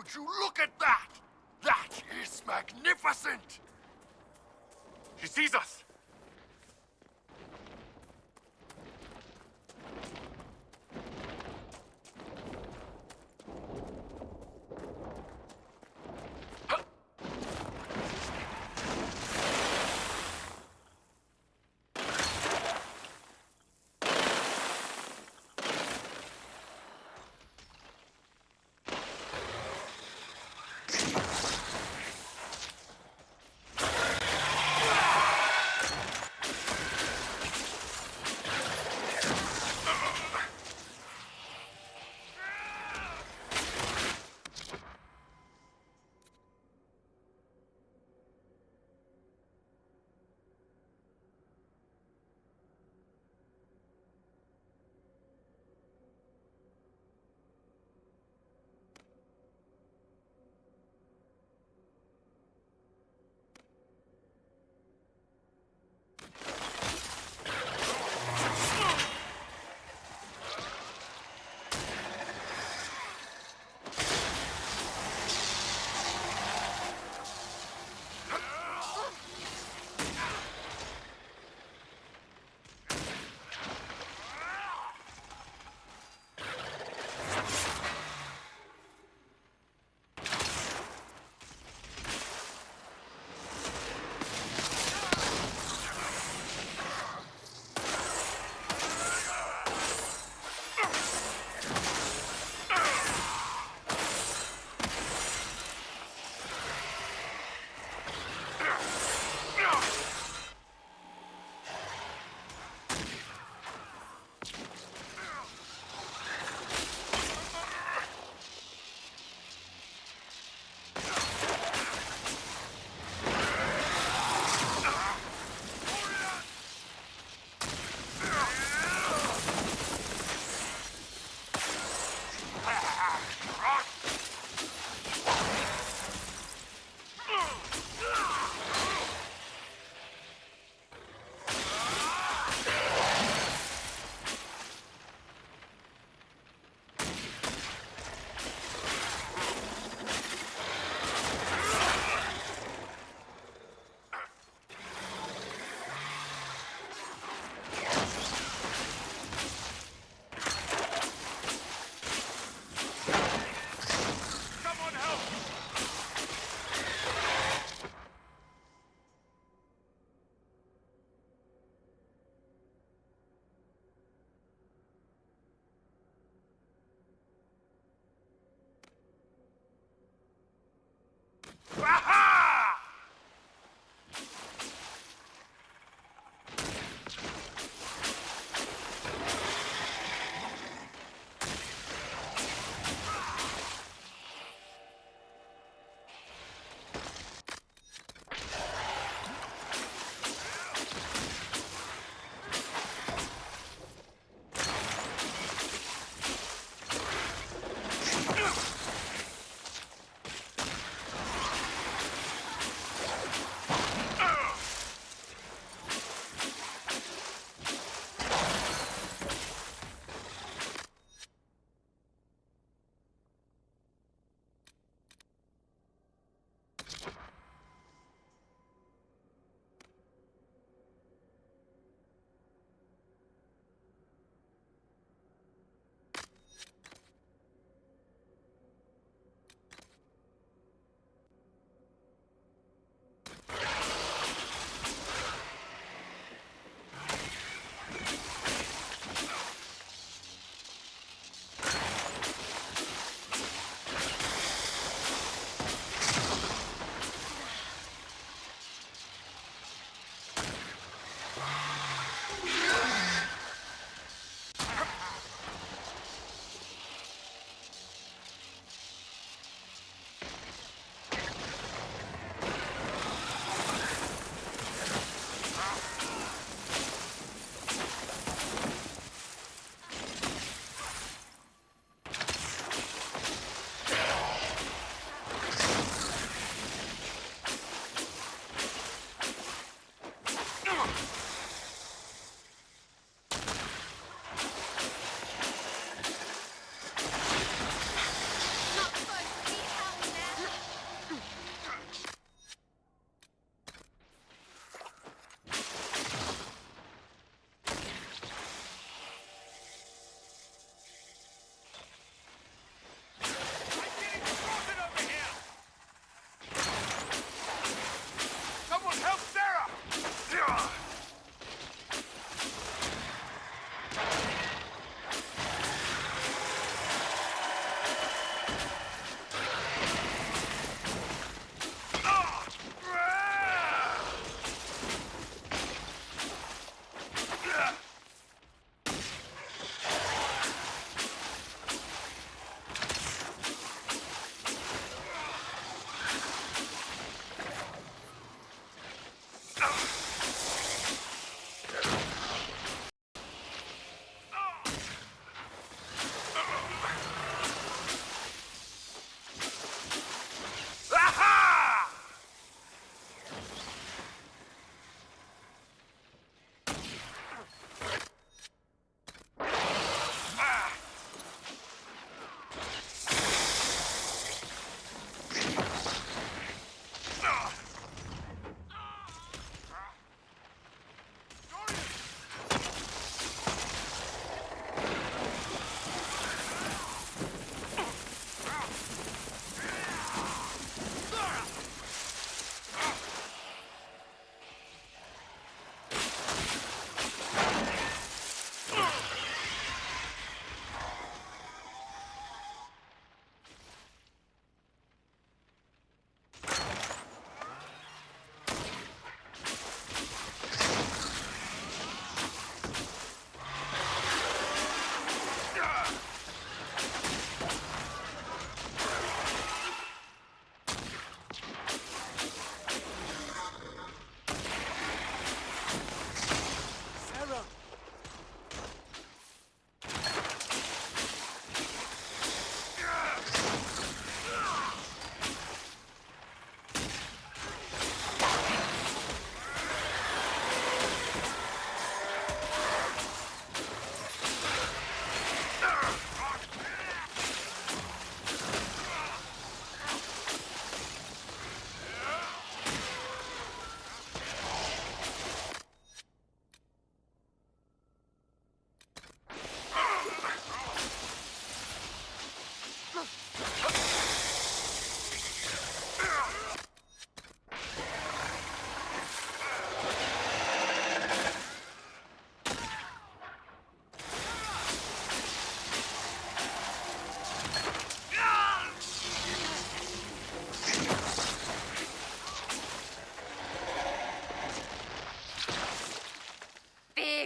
Would you look at that? That is magnificent! She sees us!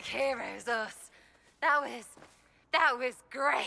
heroes, us. That was great.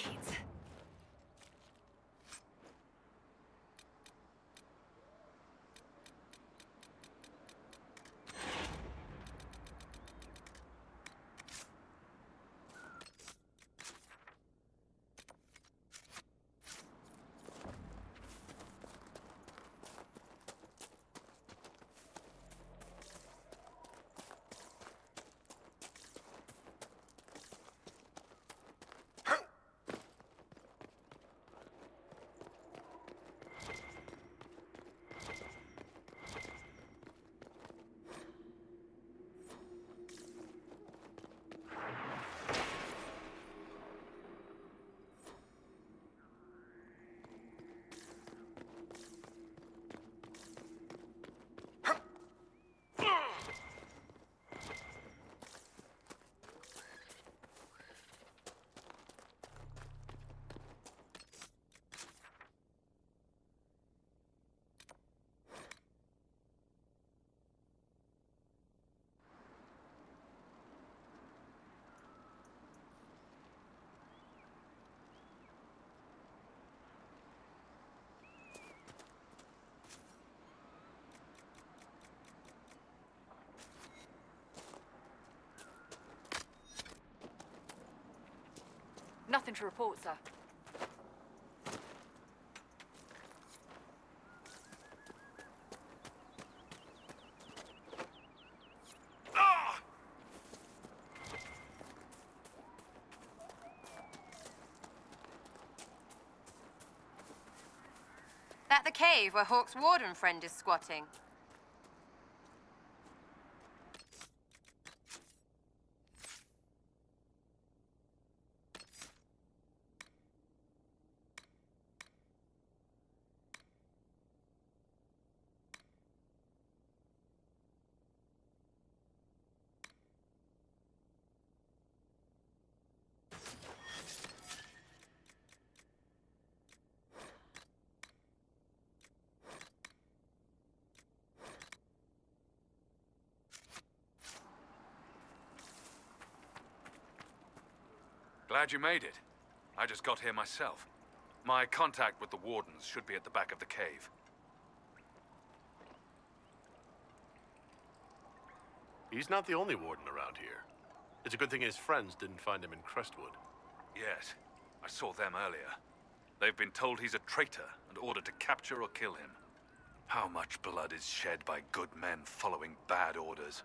Nothing to report, sir. That the cave where Hawk's warden friend is squatting? Glad you made it. I just got here myself. My contact with the wardens should be at the back of the cave. He's not the only warden around here. It's a good thing his friends didn't find him in Crestwood. Yes, I saw them earlier. They've been told he's a traitor and ordered to capture or kill him. How much blood is shed by good men following bad orders?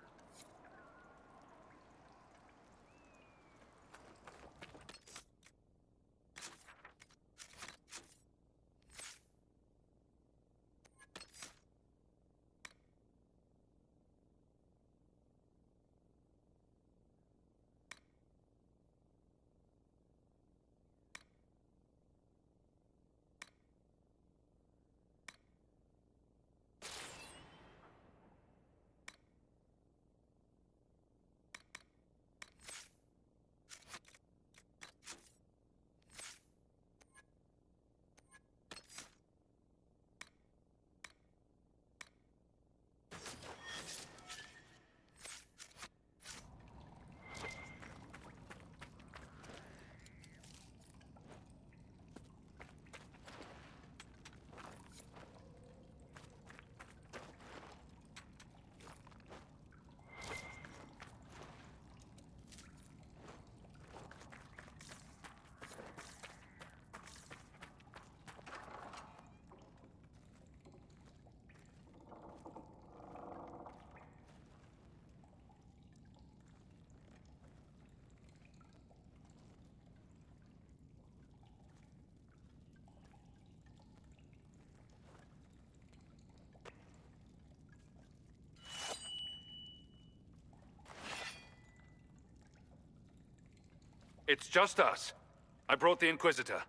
It's just us. I brought the Inquisitor.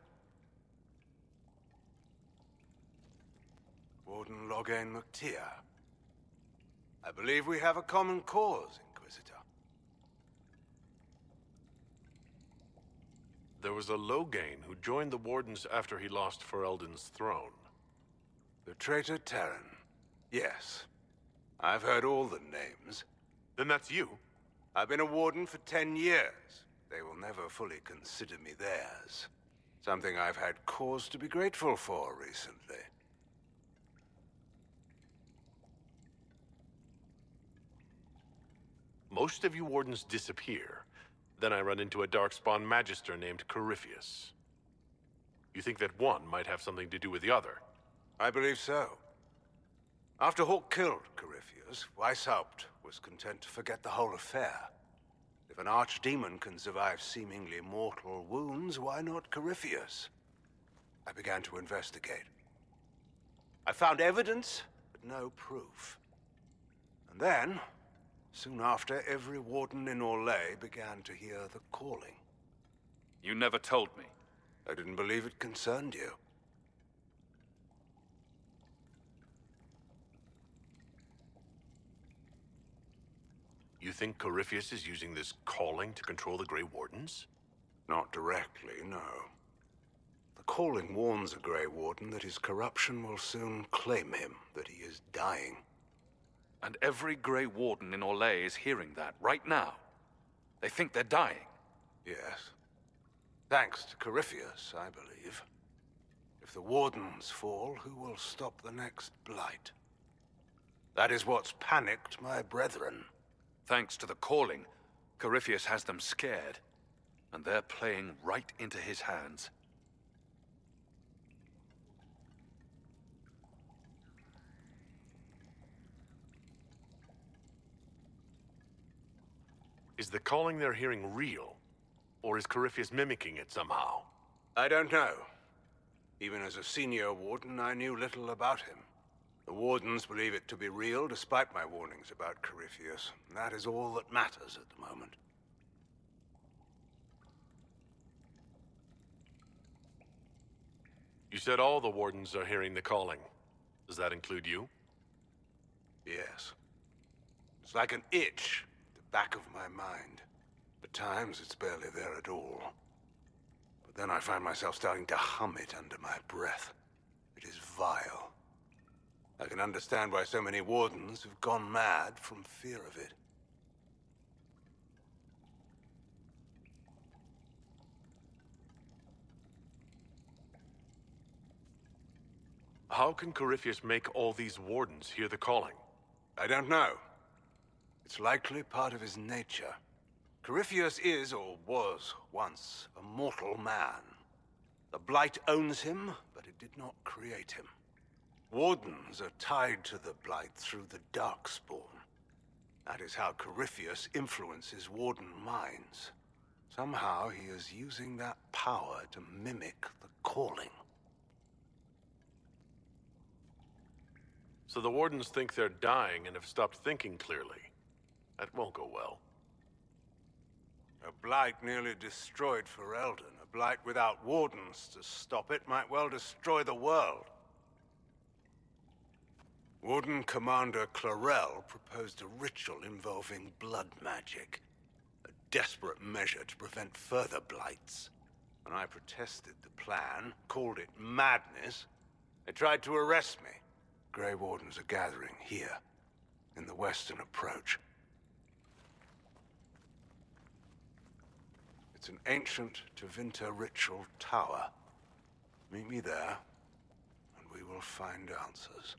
Warden Loghain McTeer. I believe we have a common cause, Inquisitor. There was a Loghain who joined the Wardens after he lost Ferelden's throne. The traitor Terran. Yes. I've heard all the names. Then that's you? I've been a warden for 10 years. They will never fully consider me theirs. Something I've had cause to be grateful for recently. Most of you wardens disappear. Then I run into a Darkspawn Magister named Corypheus. You think that one might have something to do with the other? I believe so. After Hawk killed Corypheus, Weishaupt was content to forget the whole affair. If an archdemon can survive seemingly mortal wounds, why not Corypheus? I began to investigate. I found evidence, but no proof. And then, soon after, every warden in Orlais began to hear the calling. You never told me. I didn't believe it concerned you. You think Corypheus is using this calling to control the Grey Wardens? Not directly, no. The calling warns a Grey Warden that his corruption will soon claim him, that he is dying. And every Grey Warden in Orlais is hearing that right now. They think they're dying. Yes. Thanks to Corypheus, I believe. If the Wardens fall, who will stop the next blight? That is what's panicked my brethren. Thanks to the calling, Corypheus has them scared. And they're playing right into his hands. Is the calling they're hearing real? Or is Corypheus mimicking it somehow? I don't know. Even as a senior warden, I knew little about him. The Wardens believe it to be real, despite my warnings about Corypheus. That is all that matters at the moment. You said all the Wardens are hearing the calling. Does that include you? Yes. It's like an itch at the back of my mind. At times, it's barely there at all. But then I find myself starting to hum it under my breath. It is vile. I can understand why so many Wardens have gone mad from fear of it. How can Corypheus make all these Wardens hear the calling? I don't know. It's likely part of his nature. Corypheus is, or was, once a mortal man. The Blight owns him, but it did not create him. Wardens are tied to the Blight through the Darkspawn. That is how Corypheus influences Warden minds. Somehow he is using that power to mimic the calling. So the Wardens think they're dying and have stopped thinking clearly. That won't go well. A Blight nearly destroyed Ferelden. A Blight without Wardens to stop it might well destroy the world. Warden Commander Clarel proposed a ritual involving blood magic. A desperate measure to prevent further blights. When I protested the plan, called it madness, they tried to arrest me. Grey Wardens are gathering here, in the western approach. It's an ancient Tevinter ritual tower. Meet me there, and we will find answers.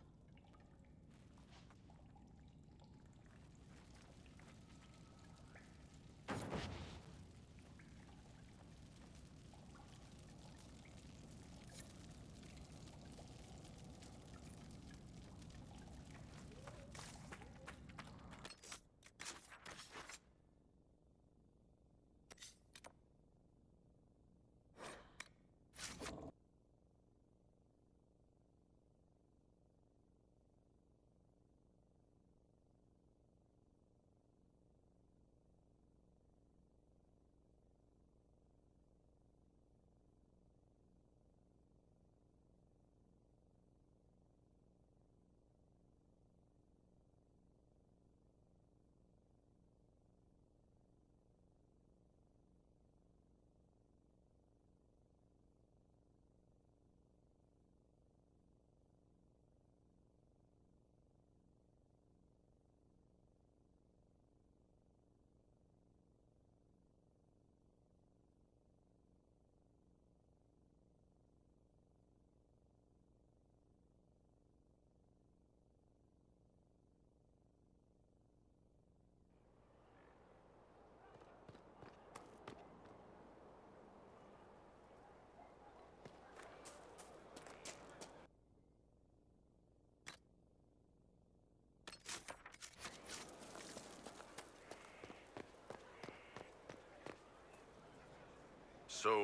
So,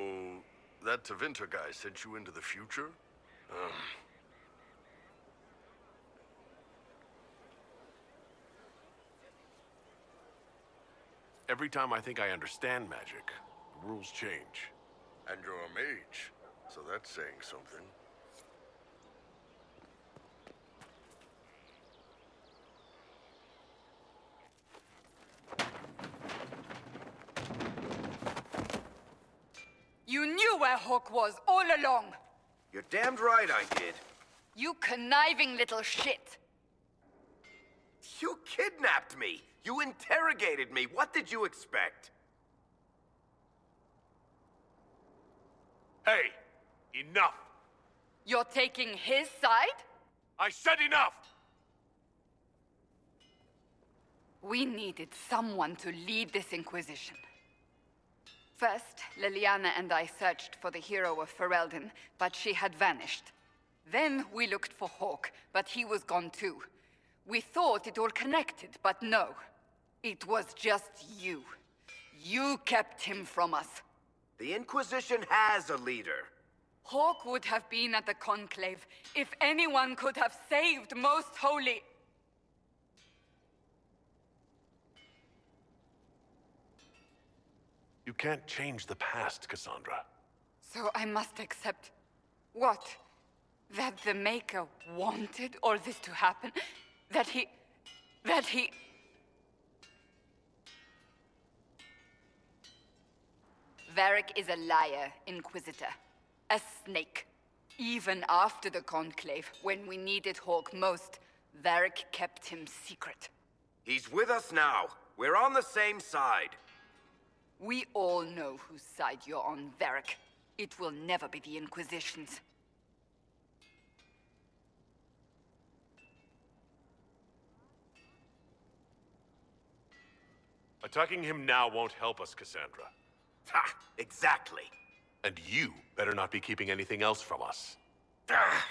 that Tevinter guy sent you into the future? Every time I think I understand magic, the rules change. And you're a mage, so that's saying something. You knew where Hawk was all along! You're damned right I did. You conniving little shit! You kidnapped me! You interrogated me! What did you expect? Hey, enough! You're taking his side? I said enough! We needed someone to lead this Inquisition. First, Liliana and I searched for the hero of Ferelden, but she had vanished. Then we looked for Hawk, but he was gone too. We thought it all connected, but no. It was just you. You kept him from us. The Inquisition has a leader. Hawk would have been at the Conclave if anyone could have saved Most Holy. You can't change the past, Cassandra. So I must accept... what? That the Maker wanted all this to happen? That he... Varric is a liar, Inquisitor. A snake. Even after the Conclave, when we needed Hawk most, Varric kept him secret. He's with us now. We're on the same side. We all know whose side you're on, Varric. It will never be the Inquisition's. Attacking him now won't help us, Cassandra. Ha! Exactly. And you better not be keeping anything else from us. Ah,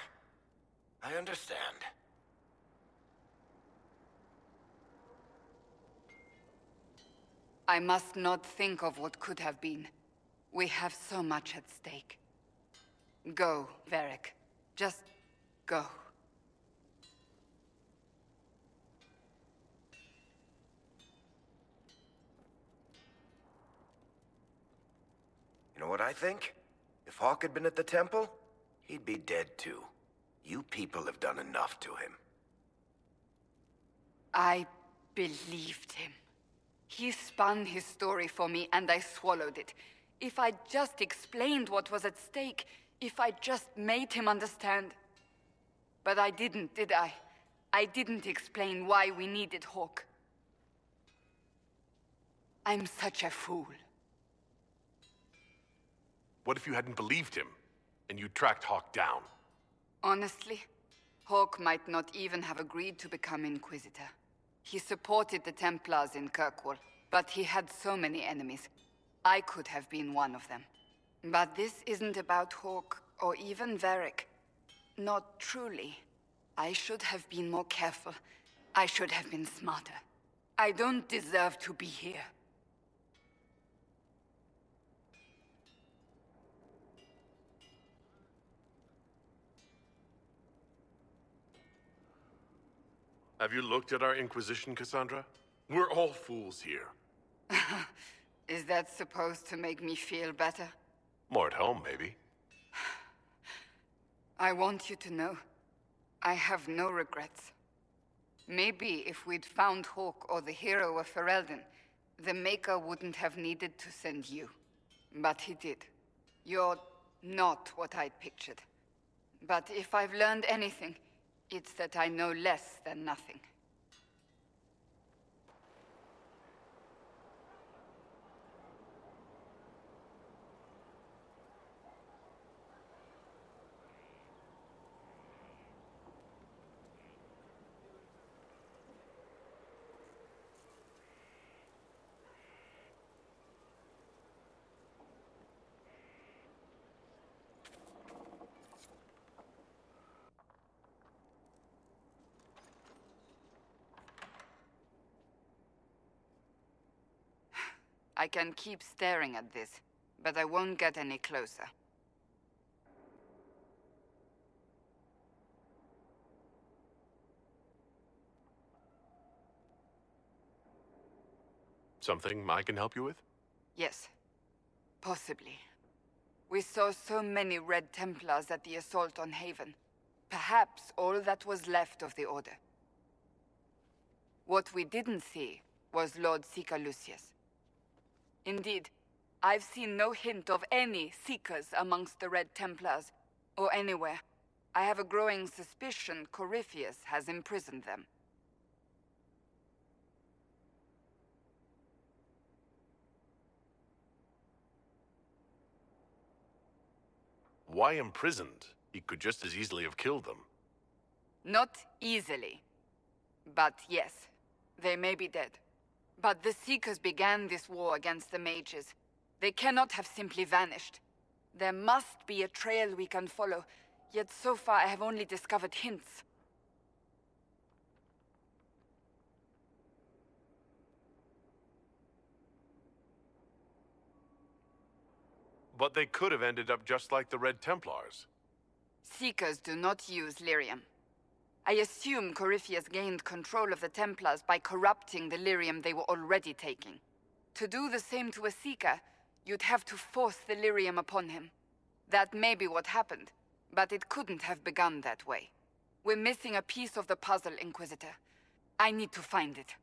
I understand. I must not think of what could have been. We have so much at stake. Go, Varric. Just go. You know what I think? If Hawk had been at the temple, he'd be dead too. You people have done enough to him. I believed him. He spun his story for me, and I swallowed it. If I just explained what was at stake, if I just made him understand... But I didn't, did I? I didn't explain why we needed Hawk. I'm such a fool. What if you hadn't believed him, and you tracked Hawk down? Honestly, Hawk might not even have agreed to become Inquisitor. He supported the Templars in Kirkwall, but he had so many enemies. I could have been one of them. But this isn't about Hawk, or even Varric. Not truly. I should have been more careful. I should have been smarter. I don't deserve to be here. Have you looked at our Inquisition, Cassandra? We're all fools here. Is that supposed to make me feel better? More at home, maybe. I want you to know, I have no regrets. Maybe if we'd found Hawk or the hero of Ferelden, the Maker wouldn't have needed to send you. But he did. You're not what I'd pictured. But if I've learned anything, it's that I know less than nothing. I can keep staring at this, but I won't get any closer. Something I can help you with? Yes, possibly. We saw so many Red Templars at the assault on Haven. Perhaps all that was left of the Order. What we didn't see was Lord Seeker Lucius. Indeed, I've seen no hint of any Seekers amongst the Red Templars, or anywhere. I have a growing suspicion Corypheus has imprisoned them. Why imprisoned? He could just as easily have killed them. Not easily. But yes, they may be dead. But the Seekers began this war against the mages. They cannot have simply vanished. There must be a trail we can follow, yet so far I have only discovered hints. But they could have ended up just like the Red Templars. Seekers do not use lyrium. I assume Corypheus gained control of the Templars by corrupting the lyrium they were already taking. To do the same to a Seeker, you'd have to force the lyrium upon him. That may be what happened, but it couldn't have begun that way. We're missing a piece of the puzzle, Inquisitor. I need to find it.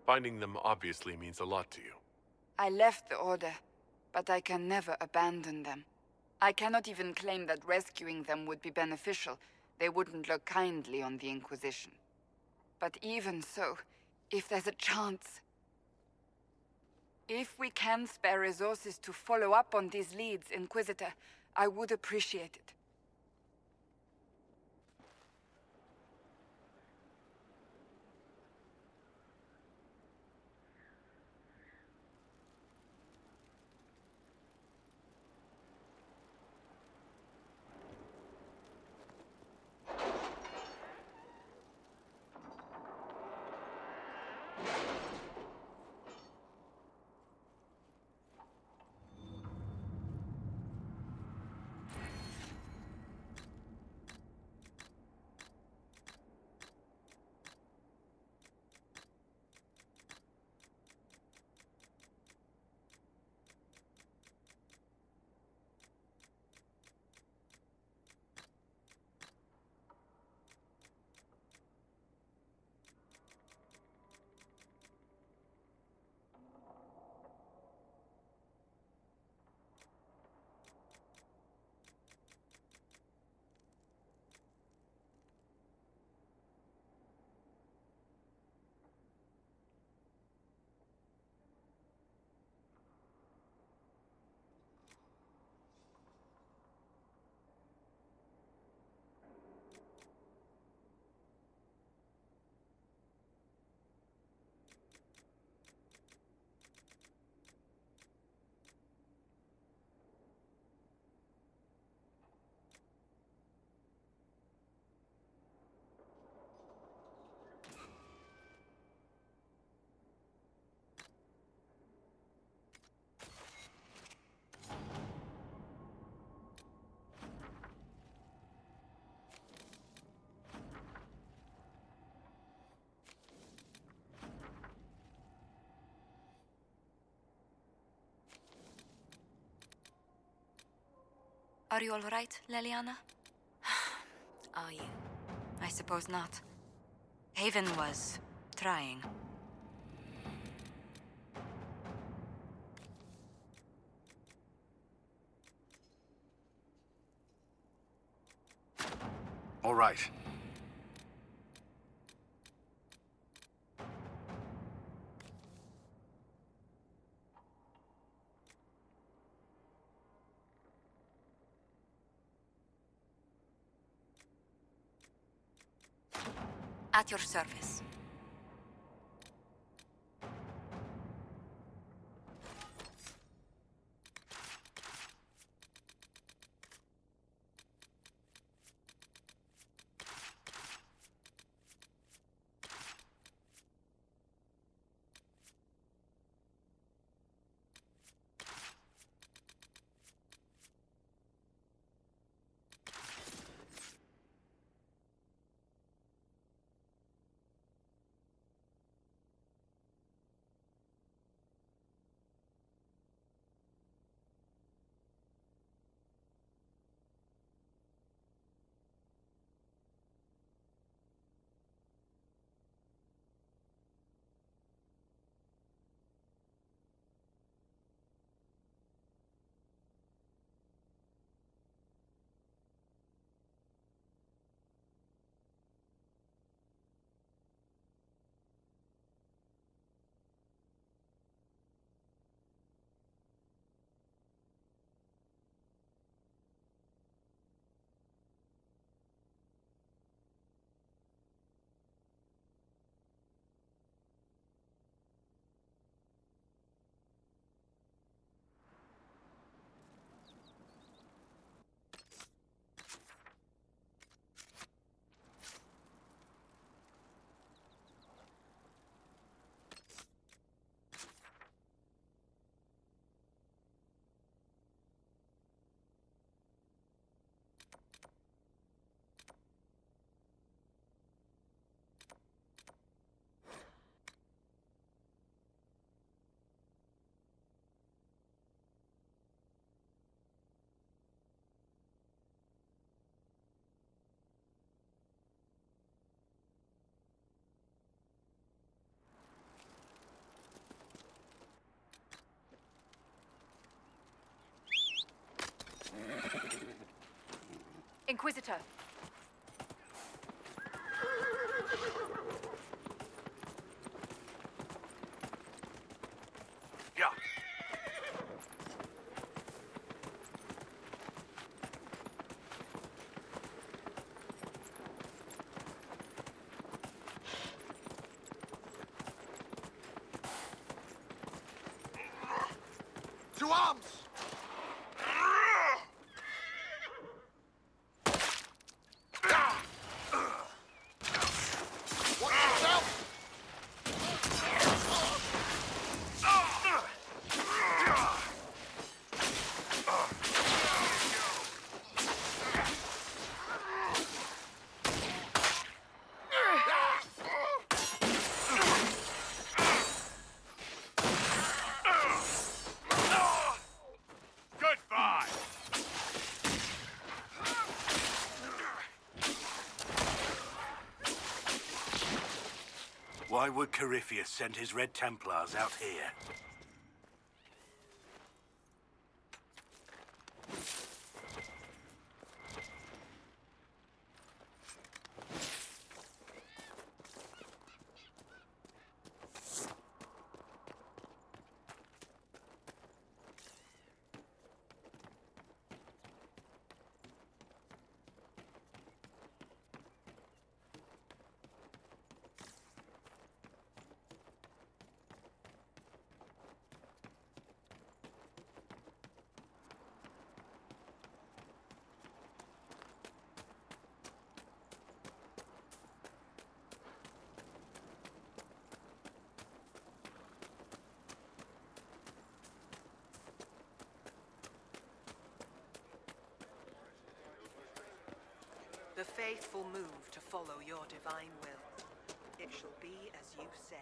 Finding them obviously means a lot to you. I left the Order, but I can never abandon them. I cannot even claim that rescuing them would be beneficial. They wouldn't look kindly on the Inquisition. But even so, if there's a chance... If we can spare resources to follow up on these leads, Inquisitor, I would appreciate it. Are you all right, Leliana? Are you? I suppose not. Haven was trying. All right. At your service. Inquisitor. Yeah. To arms! Watch yourself! Goodbye! Why would Corypheus send his Red Templars out here? The faithful move to follow your divine will. It shall be as you say.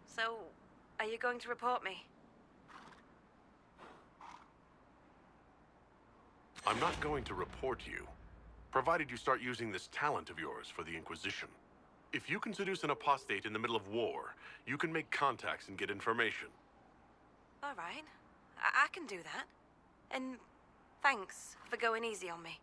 So, are you going to report me? I'm not going to report you, provided you start using this talent of yours for the Inquisition. If you can seduce an apostate in the middle of war, you can make contacts and get information. All right. I can do that. And thanks for going easy on me.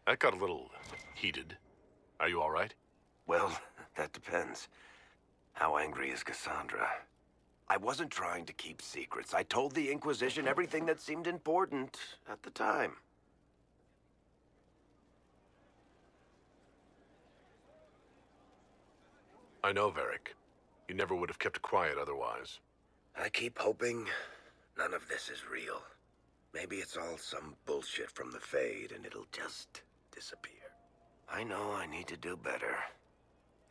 That got a little heated. Are you all right? Well, that depends. How angry is Cassandra? I wasn't trying to keep secrets. I told the Inquisition everything that seemed important at the time. I know, Varric. You never would have kept quiet otherwise. I keep hoping none of this is real. Maybe it's all some bullshit from the Fade and it'll just disappear. I know I need to do better.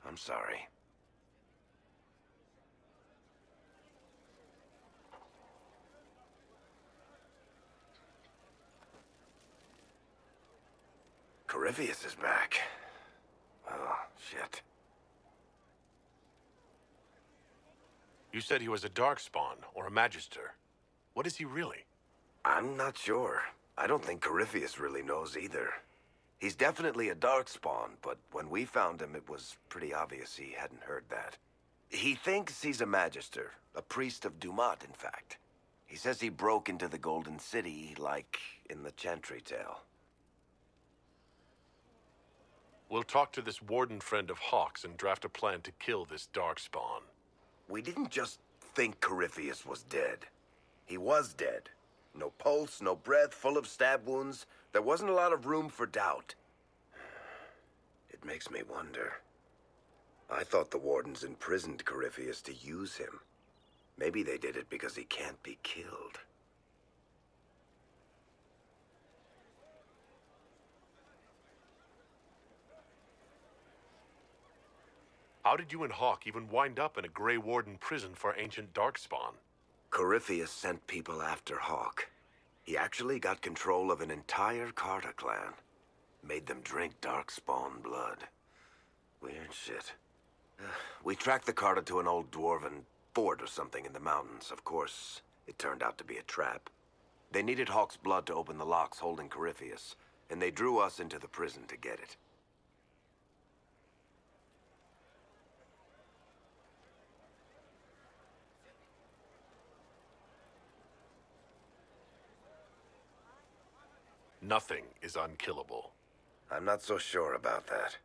I'm sorry. Corypheus is back. Oh, shit. You said he was a Darkspawn, or a Magister. What is he really? I'm not sure. I don't think Corypheus really knows either. He's definitely a Darkspawn, but when we found him, it was pretty obvious he hadn't heard that. He thinks he's a Magister, a priest of Dumat, in fact. He says he broke into the Golden City, like in the Chantry tale. We'll talk to this warden friend of Hawk's and draft a plan to kill this Darkspawn. We didn't just think Corypheus was dead. He was dead. No pulse, no breath, full of stab wounds. There wasn't a lot of room for doubt. It makes me wonder. I thought the wardens imprisoned Corypheus to use him. Maybe they did it because he can't be killed. How did you and Hawk even wind up in a Grey Warden prison for ancient Darkspawn? Corypheus sent people after Hawk. He actually got control of an entire Carter clan. Made them drink Darkspawn blood. Weird shit. We tracked the Carter to an old dwarven fort or something in the mountains. Of course, it turned out to be a trap. They needed Hawk's blood to open the locks holding Corypheus, and they drew us into the prison to get it. Nothing is unkillable. I'm not so sure about that.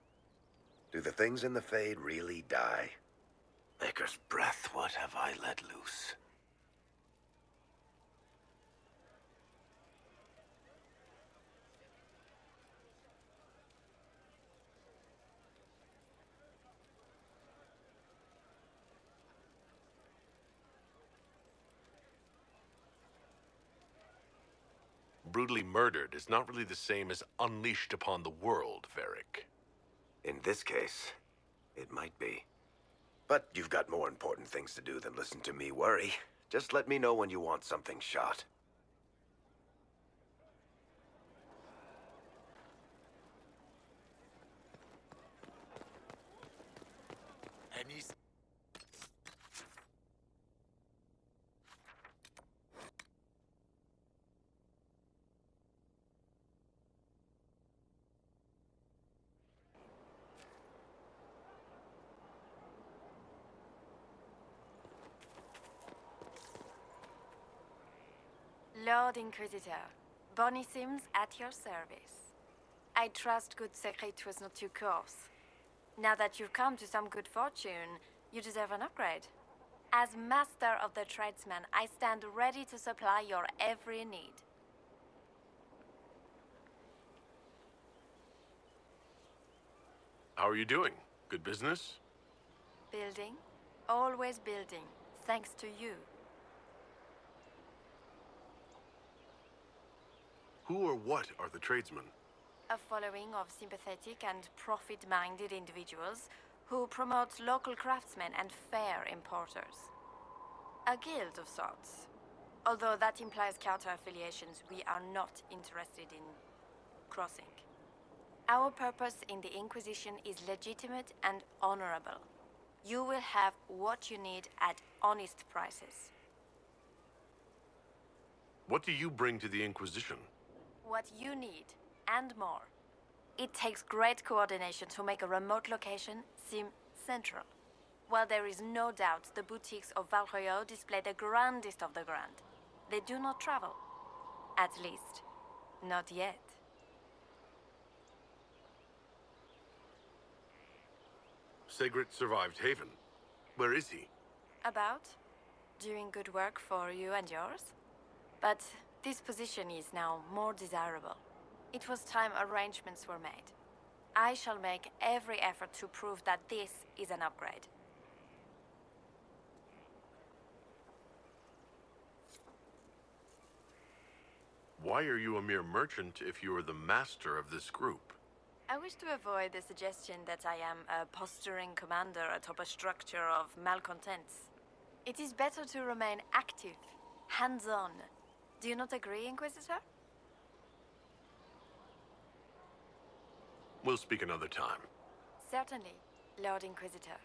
Do the things in the Fade really die? Maker's breath, what have I let loose? Brutally murdered is not really the same as unleashed upon the world, Varric. In this case, it might be. But you've got more important things to do than listen to me worry. Just let me know when you want something shot. Lord Inquisitor, Bonnie Sims at your service. I trust good secret was not too coarse. Now that you've come to some good fortune, you deserve an upgrade. As Master of the Tradesman, I stand ready to supply your every need. How are you doing? Good business? Building? Always building, thanks to you. Who or what are the tradesmen? A following of sympathetic and profit-minded individuals who promote local craftsmen and fair importers. A guild of sorts. Although that implies counter-affiliations we are not interested in crossing. Our purpose in the Inquisition is legitimate and honorable. You will have what you need at honest prices. What do you bring to the Inquisition? What you need, and more. It takes great coordination to make a remote location seem central. While there is no doubt the boutiques of Valroyo display the grandest of the grand, they do not travel. At least, not yet. Sigrid survived Haven. Where is he? About? Doing good work for you and yours? But this position is now more desirable. It was time arrangements were made. I shall make every effort to prove that this is an upgrade. Why are you a mere merchant if you are the master of this group? I wish to avoid the suggestion that I am a posturing commander atop a structure of malcontents. It is better to remain active, hands-on. Do you not agree, Inquisitor? We'll speak another time. Certainly, Lord Inquisitor.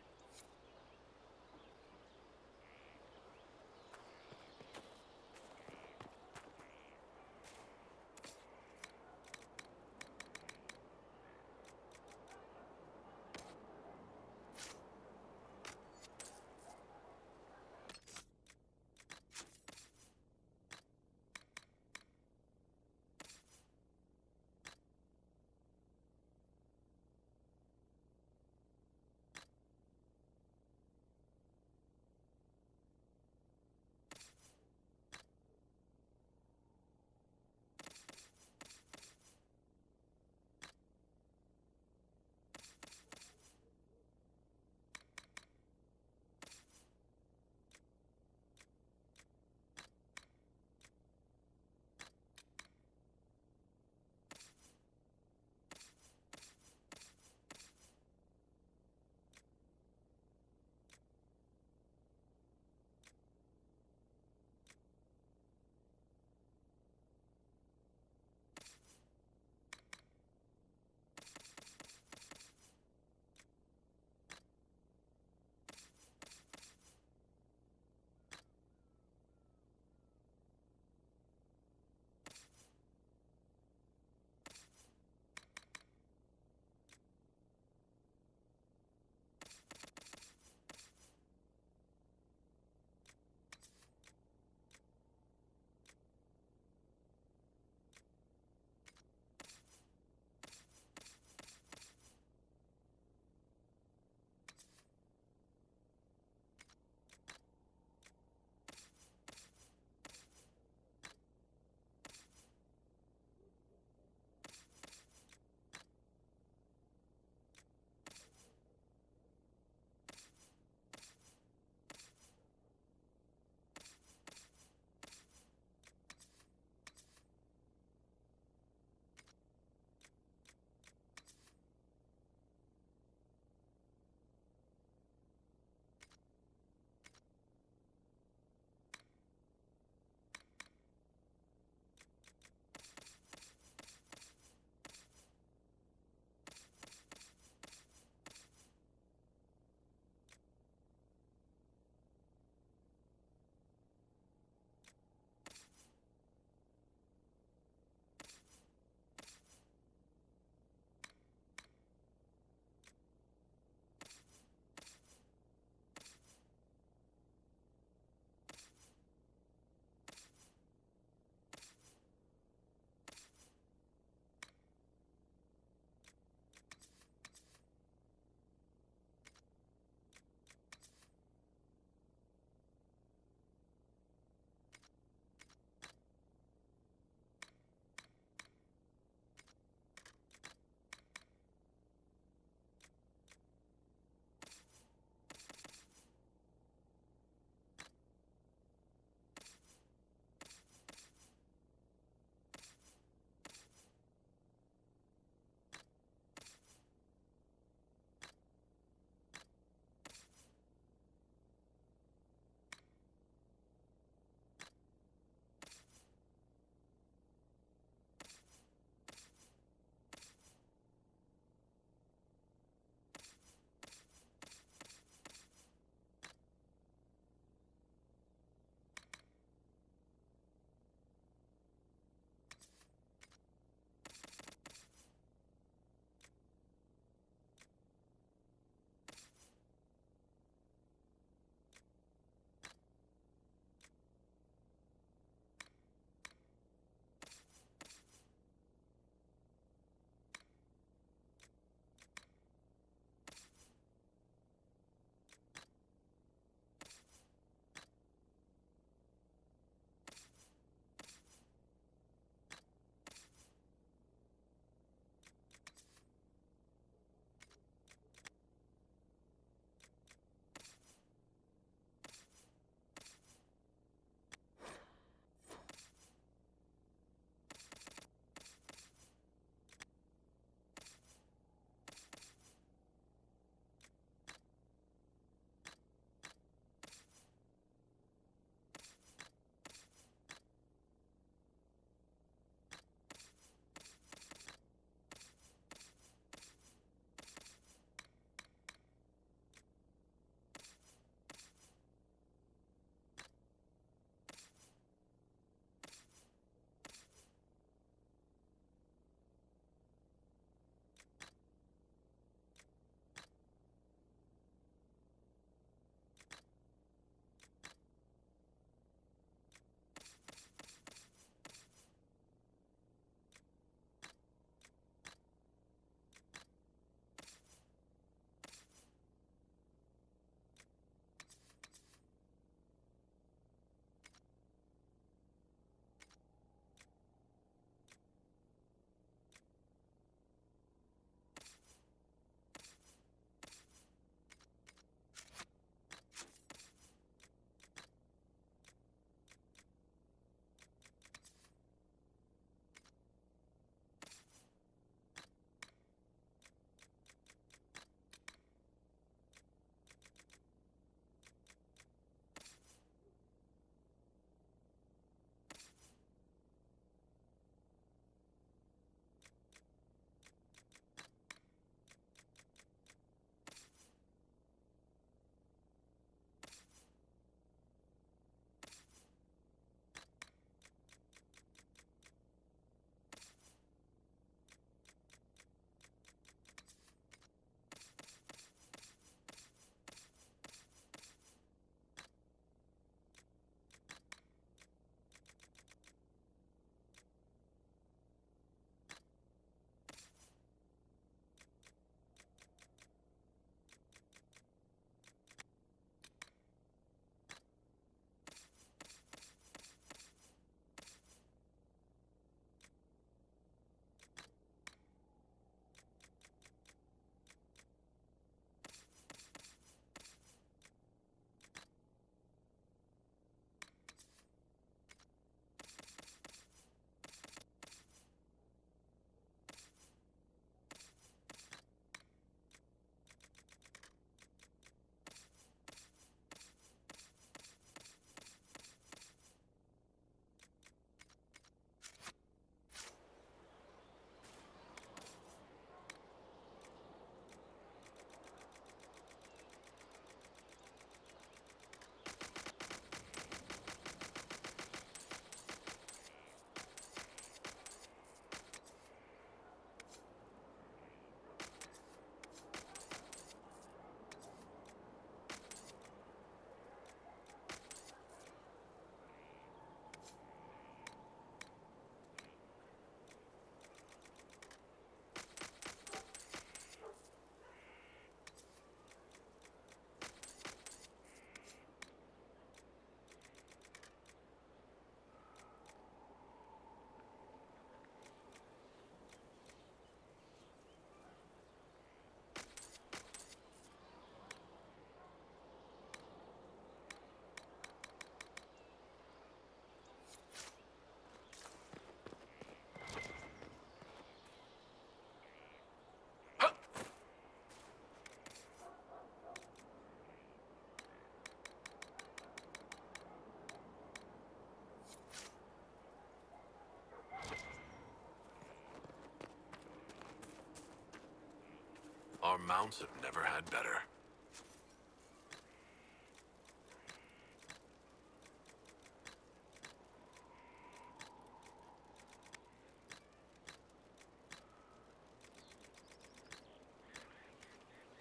Our mounts have never had better.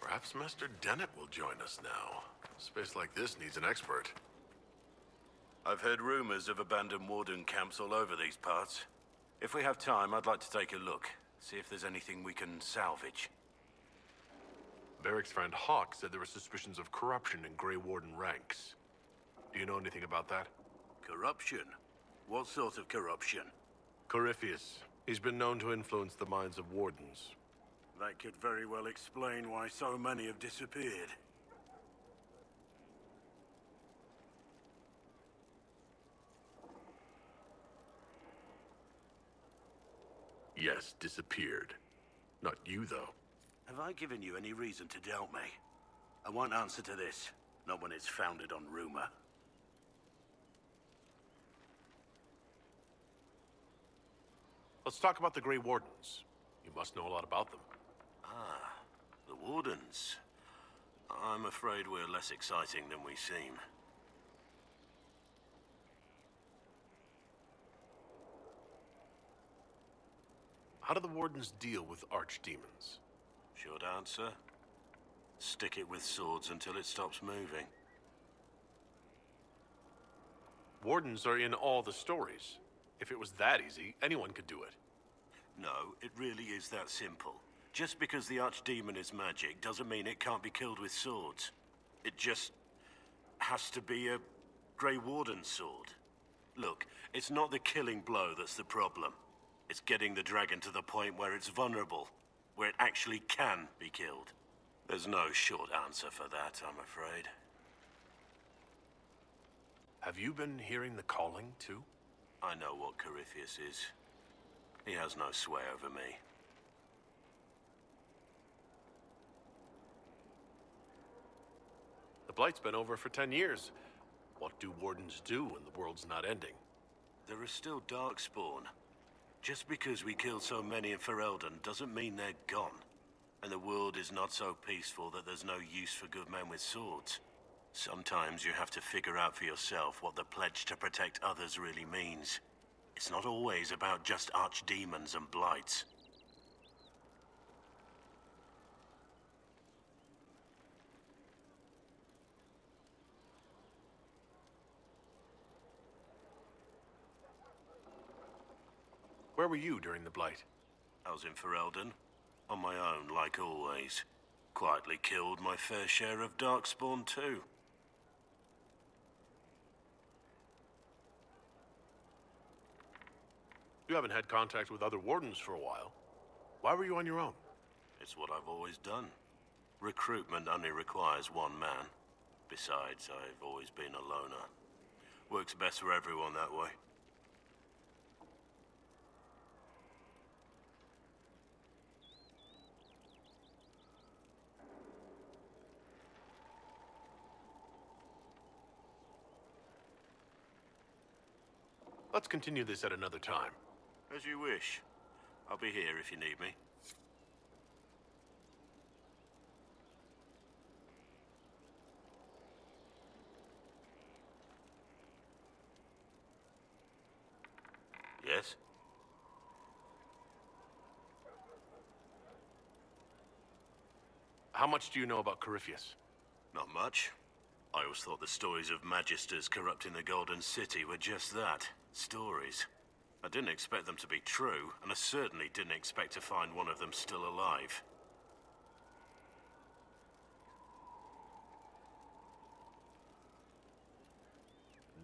Perhaps Master Dennett will join us now. A space like this needs an expert. I've heard rumors of abandoned warden camps all over these parts. If we have time, I'd like to take a look. See if there's anything we can salvage. Varric's friend Hawk said there were suspicions of corruption in Grey Warden ranks. Do you know anything about that? Corruption? What sort of corruption? Corypheus. He's been known to influence the minds of wardens. That could very well explain why so many have disappeared. Yes, disappeared. Not you, though. Have I given you any reason to doubt me? I won't answer to this, not when it's founded on rumor. Let's talk about the Grey Wardens. You must know a lot about them. Ah, the Wardens. I'm afraid we're less exciting than we seem. How do the Wardens deal with archdemons? Short answer? Stick it with swords until it stops moving. Wardens are in all the stories. If it was that easy, anyone could do it. No, it really is that simple. Just because the archdemon is magic doesn't mean it can't be killed with swords. It just has to be a Grey Warden sword. Look, it's not the killing blow that's the problem. It's getting the dragon to the point where it's vulnerable, where it actually can be killed. There's no short answer for that, I'm afraid. Have you been hearing the calling, too? I know what Corypheus is. He has no sway over me. The Blight's been over for 10 years. What do Wardens do when the world's not ending? There is still Darkspawn. Just because we killed so many in Ferelden doesn't mean they're gone. And the world is not so peaceful that there's no use for good men with swords. Sometimes you have to figure out for yourself what the pledge to protect others really means. It's not always about just archdemons and blights. Where were you during the Blight? I was in Ferelden, on my own like always. Quietly killed my fair share of Darkspawn too. You haven't had contact with other Wardens for a while. Why were you on your own? It's what I've always done. Recruitment only requires one man. Besides, I've always been a loner. Works best for everyone that way. Let's continue this at another time. As you wish. I'll be here if you need me. Yes? How much do you know about Corypheus? Not much. I always thought the stories of magisters corrupting the Golden City were just that. Stories. I didn't expect them to be true, and I certainly didn't expect to find one of them still alive.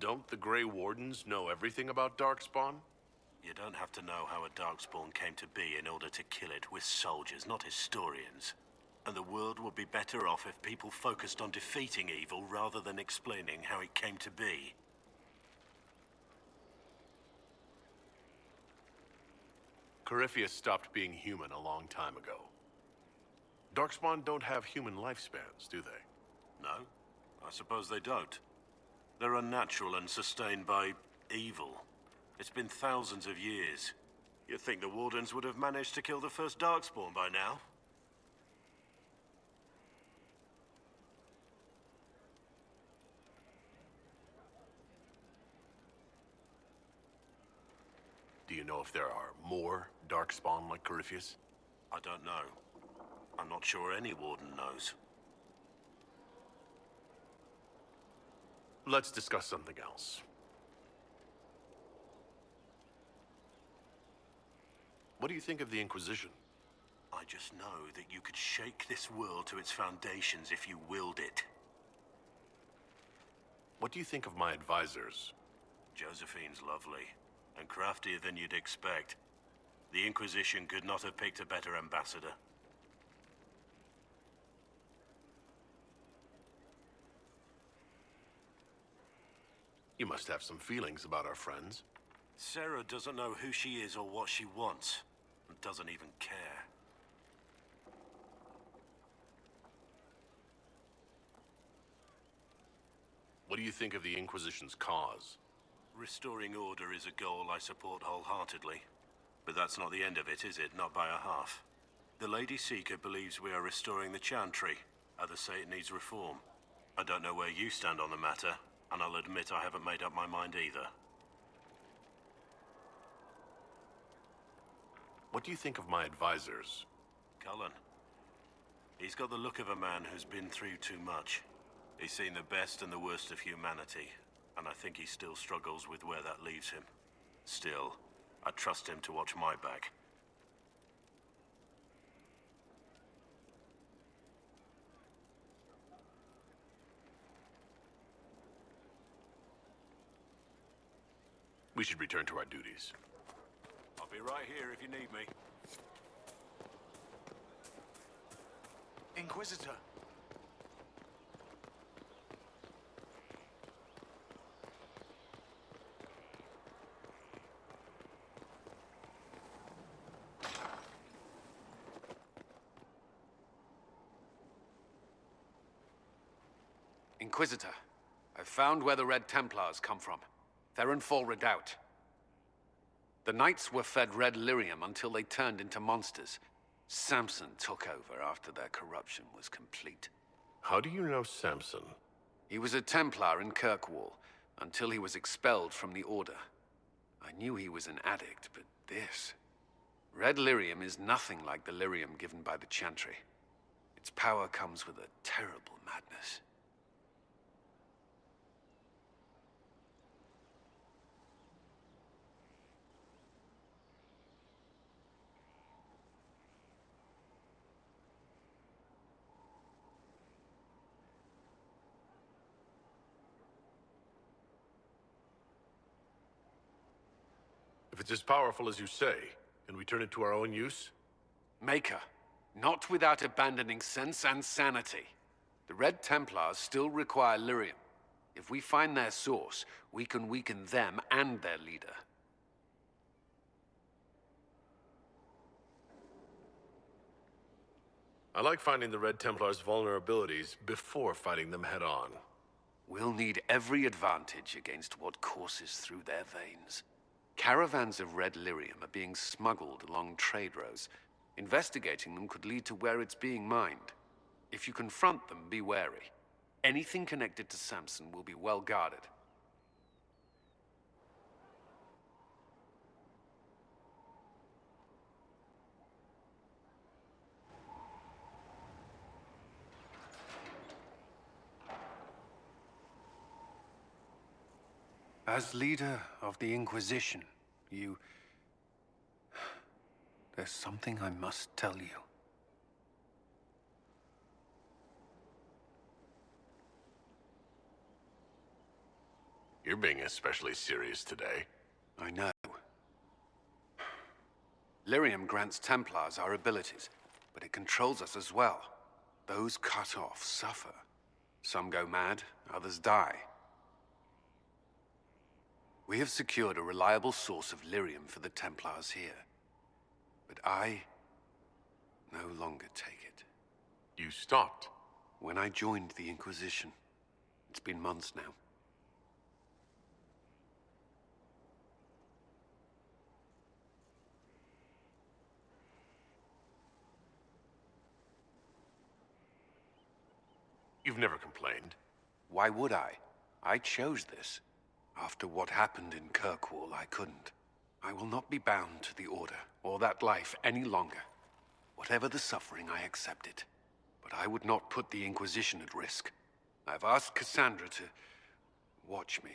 Don't the Grey Wardens know everything about Darkspawn? You don't have to know how a Darkspawn came to be in order to kill it. We're soldiers, not historians. And the world would be better off if people focused on defeating evil rather than explaining how it came to be. Corypheus stopped being human a long time ago. Darkspawn don't have human lifespans, do they? No, I suppose they don't. They're unnatural and sustained by evil. It's been thousands of years. You'd think the Wardens would have managed to kill the first Darkspawn by now. Do you know if there are more Darkspawn like Corypheus? I don't know. I'm not sure any Warden knows. Let's discuss something else. What do you think of the Inquisition? I just know that you could shake this world to its foundations if you willed it. What do you think of my advisors? Josephine's lovely, and craftier than you'd expect. The Inquisition could not have picked a better ambassador. You must have some feelings about our friends. Sarah doesn't know who she is or what she wants, and doesn't even care. What do you think of the Inquisition's cause? Restoring order is a goal I support wholeheartedly. But that's not the end of it, is it? Not by a half. The Lady Seeker believes we are restoring the Chantry. Others say it needs reform. I don't know where you stand on the matter, and I'll admit I haven't made up my mind either. What do you think of my advisors? Cullen. He's got the look of a man who's been through too much. He's seen the best and the worst of humanity, and I think he still struggles with where that leaves him. Still, I trust him to watch my back. We should return to our duties. I'll be right here if you need me. Inquisitor. Inquisitor, I've found where the Red Templars come from. Therenfall Redoubt. The Knights were fed red lyrium until they turned into monsters. Samson took over after their corruption was complete. How do you know Samson? He was a Templar in Kirkwall, until he was expelled from the Order. I knew he was an addict, but this... Red lyrium is nothing like the lyrium given by the Chantry. Its power comes with a terrible madness. If it's as powerful as you say, can we turn it to our own use? Maker, not without abandoning sense and sanity. The Red Templars still require lyrium. If we find their source, we can weaken them and their leader. I like finding the Red Templars' vulnerabilities before fighting them head-on. We'll need every advantage against what courses through their veins. Caravans of red lyrium are being smuggled along trade routes. Investigating them could lead to where it's being mined. If you confront them, be wary. Anything connected to Samson will be well guarded. As leader of the Inquisition, there's something I must tell you. You're being especially serious today. I know. Lyrium grants Templars our abilities, but it controls us as well. Those cut off suffer. Some go mad, others die. We have secured a reliable source of lyrium for the Templars here. But I no longer take it. You stopped? When I joined the Inquisition. It's been months now. You've never complained. Why would I? I chose this. After what happened in Kirkwall, I couldn't. I will not be bound to the Order or that life any longer. Whatever the suffering, I accept it. But I would not put the Inquisition at risk. I've asked Cassandra to watch me.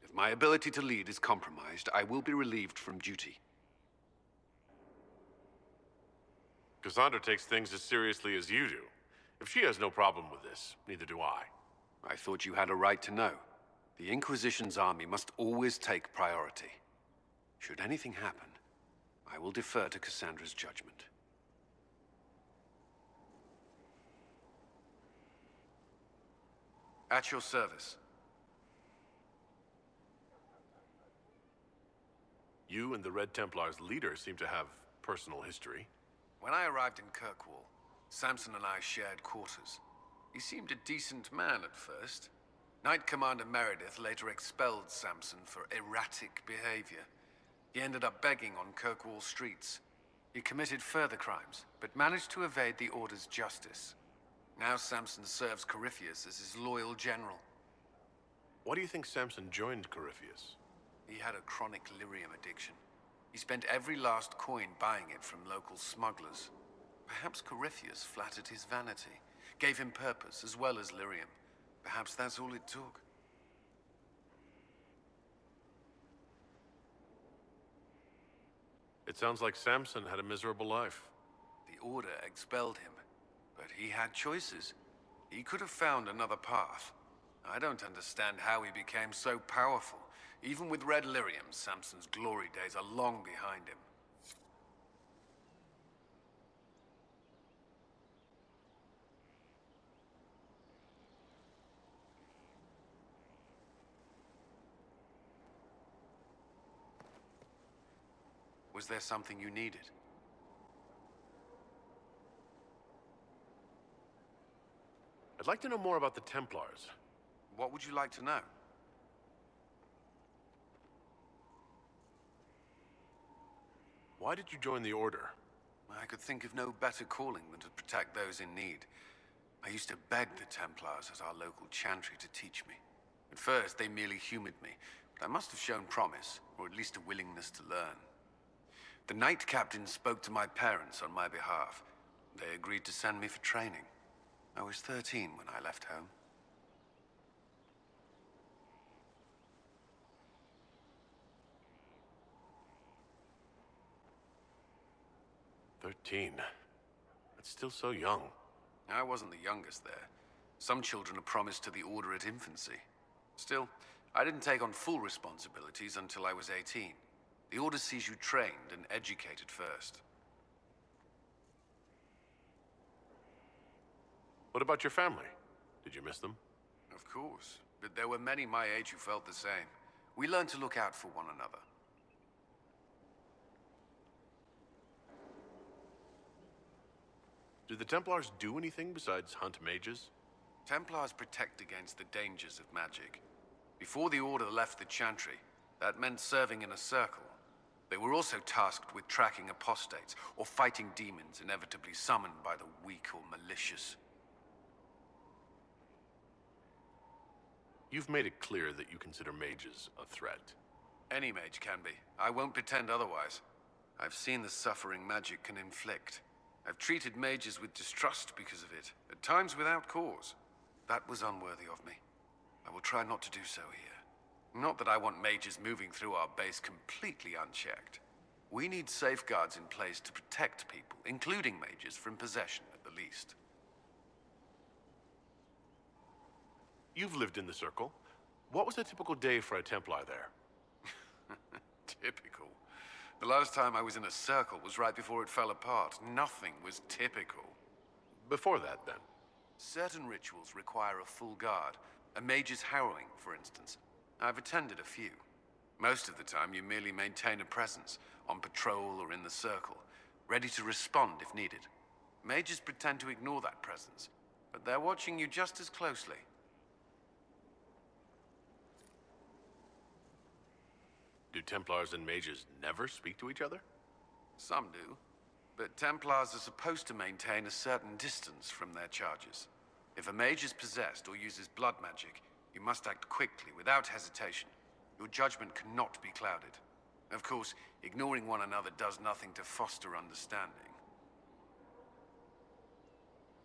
If my ability to lead is compromised, I will be relieved from duty. Cassandra takes things as seriously as you do. If she has no problem with this, neither do I. I thought you had a right to know. The Inquisition's army must always take priority. Should anything happen, I will defer to Cassandra's judgment. At your service. You and the Red Templar's leader seem to have personal history. When I arrived in Kirkwall, Samson and I shared quarters. He seemed a decent man at first. Knight Commander Meredith later expelled Samson for erratic behavior. He ended up begging on Kirkwall streets. He committed further crimes, but managed to evade the Order's justice. Now Samson serves Corypheus as his loyal general. Why do you think Samson joined Corypheus? He had a chronic lyrium addiction. He spent every last coin buying it from local smugglers. Perhaps Corypheus flattered his vanity, gave him purpose as well as lyrium. Perhaps that's all it took. It sounds like Samson had a miserable life. The Order expelled him, but he had choices. He could have found another path. I don't understand how he became so powerful. Even with Red Lyrium, Samson's glory days are long behind him. Was there something you needed? I'd like to know more about the Templars. What would you like to know? Why did you join the Order? I could think of no better calling than to protect those in need. I used to beg the Templars at our local chantry to teach me. At first, they merely humored me, but I must have shown promise, or at least a willingness to learn. The Knight Captain spoke to my parents on my behalf. They agreed to send me for training. I was 13 when I left home. That's still so young. I wasn't the youngest there. Some children are promised to the Order at infancy. Still, I didn't take on full responsibilities until I was 18. The Order sees you trained and educated first. What about your family? Did you miss them? Of course, but there were many my age who felt the same. We learned to look out for one another. Do the Templars do anything besides hunt mages? Templars protect against the dangers of magic. Before the Order left the Chantry, that meant serving in a circle. They were also tasked with tracking apostates, or fighting demons inevitably summoned by the weak or malicious. You've made it clear that you consider mages a threat. Any mage can be. I won't pretend otherwise. I've seen the suffering magic can inflict. I've treated mages with distrust because of it, at times without cause. That was unworthy of me. I will try not to do so here. Not that I want mages moving through our base completely unchecked. We need safeguards in place to protect people, including mages, from possession at the least. You've lived in the Circle. What was a typical day for a Templar there? Typical. The last time I was in a circle was right before it fell apart. Nothing was typical. Before that, then? Certain rituals require a full guard. A mage's harrowing, for instance. I've attended a few. Most of the time, you merely maintain a presence, on patrol or in the circle, ready to respond if needed. Mages pretend to ignore that presence, but they're watching you just as closely. Do Templars and mages never speak to each other? Some do, but Templars are supposed to maintain a certain distance from their charges. If a mage is possessed or uses blood magic, you must act quickly, without hesitation. Your judgment cannot be clouded. Of course, ignoring one another does nothing to foster understanding.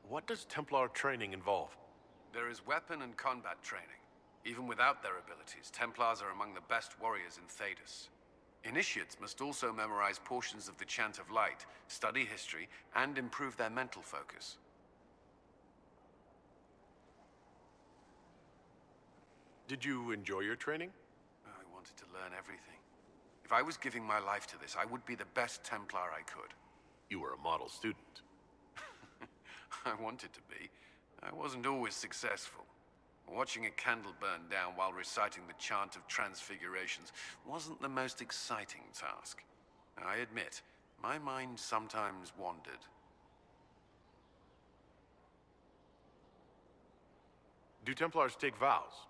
What does Templar training involve? There is weapon and combat training. Even without their abilities, Templars are among the best warriors in Thedas. Initiates must also memorize portions of the Chant of Light, study history, and improve their mental focus. Did you enjoy your training? I wanted to learn everything. If I was giving my life to this, I would be the best Templar I could. You were a model student. I wanted to be. I wasn't always successful. Watching a candle burn down while reciting the Chant of Transfigurations wasn't the most exciting task. I admit, my mind sometimes wandered. Do Templars take vows?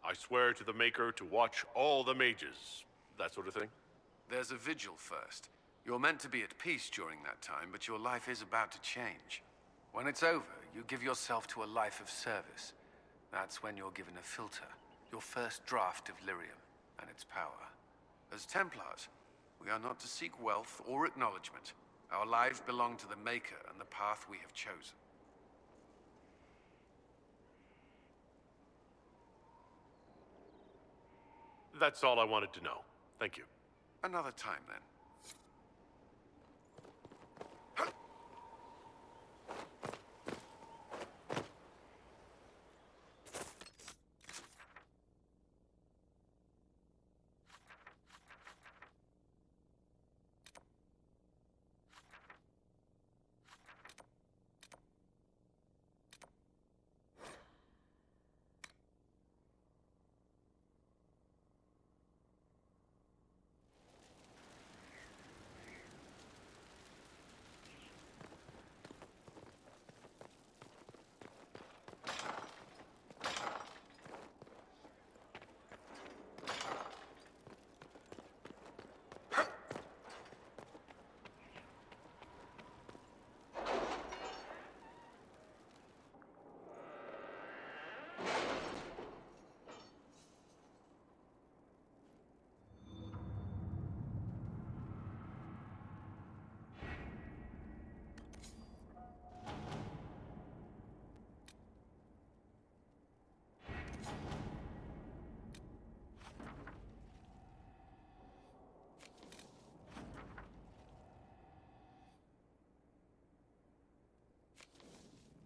I swear to the Maker to watch all the mages. That sort of thing? There's a vigil first. You're meant to be at peace during that time, but your life is about to change. When it's over, you give yourself to a life of service. That's when you're given a filter, your first draft of Lyrium and its power. As Templars, we are not to seek wealth or acknowledgement. Our lives belong to the Maker and the path we have chosen. That's all I wanted to know. Thank you. Another time, then.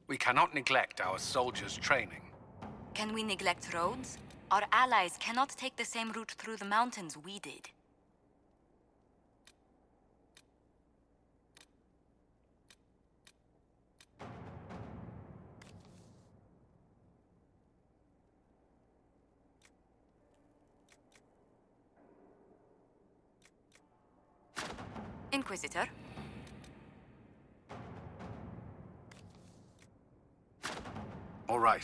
We cannot neglect our soldiers' training. Can we neglect roads? Our allies cannot take the same route through the mountains we did. Inquisitor? All right.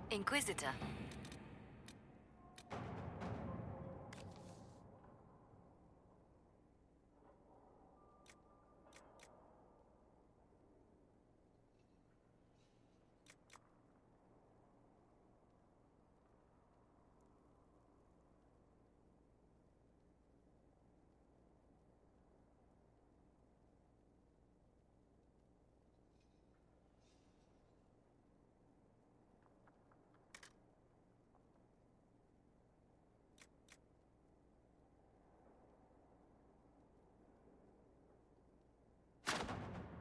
Inquisitor.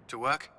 To work?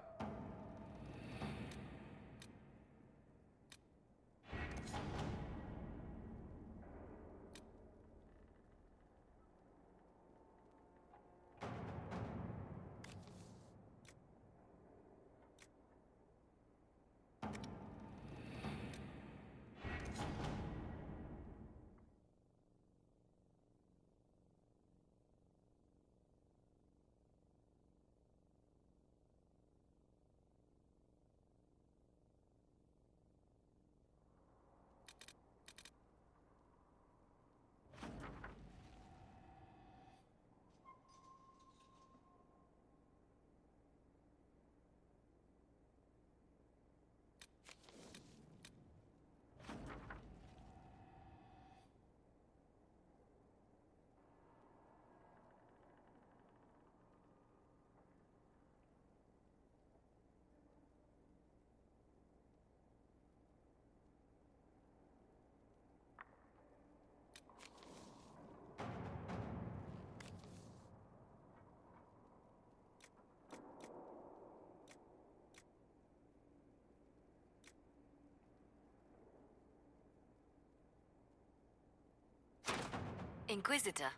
Inquisitor.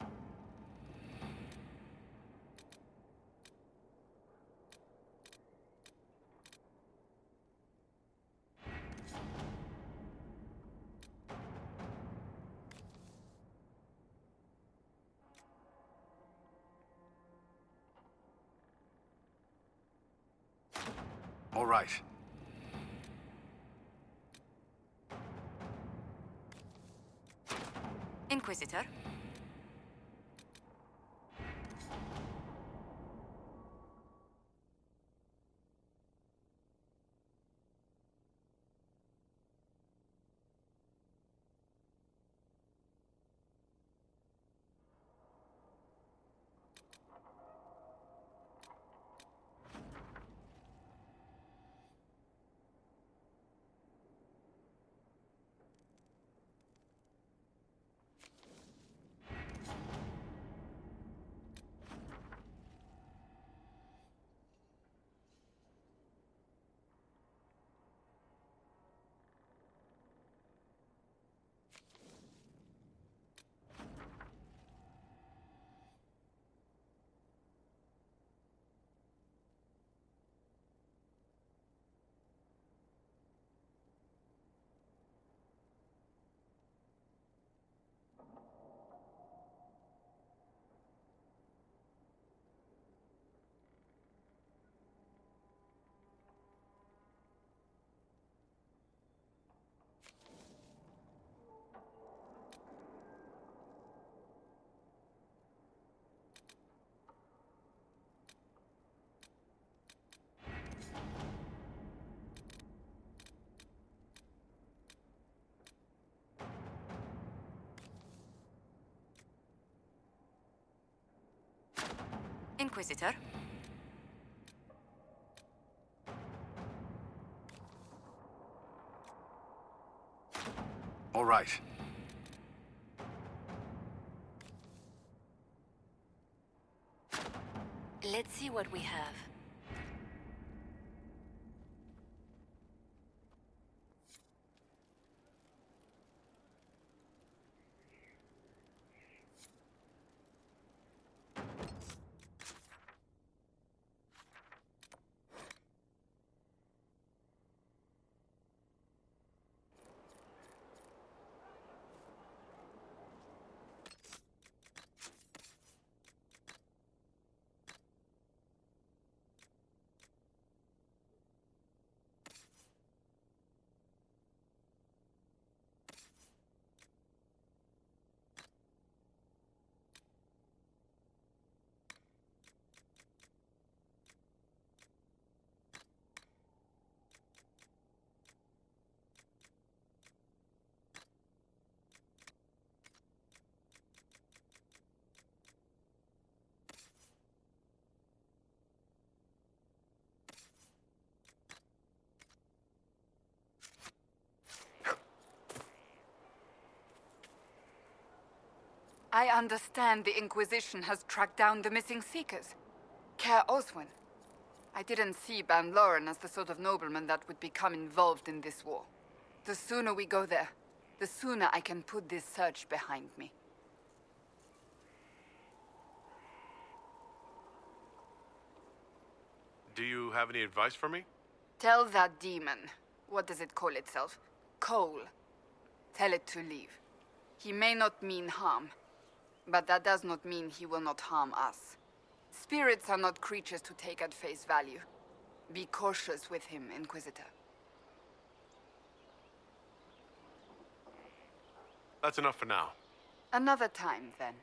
All right. Inquisitor. Inquisitor. All right. Let's see what we have. I understand the Inquisition has tracked down the missing Seekers. Care Oswin. I didn't see Ban Loren as the sort of nobleman that would become involved in this war. The sooner we go there, the sooner I can put this search behind me. Do you have any advice for me? Tell that demon, what does it call itself? Cole. Tell it to leave. He may not mean harm, but that does not mean he will not harm us. Spirits are not creatures to take at face value. Be cautious with him, Inquisitor. That's enough for now. Another time, then.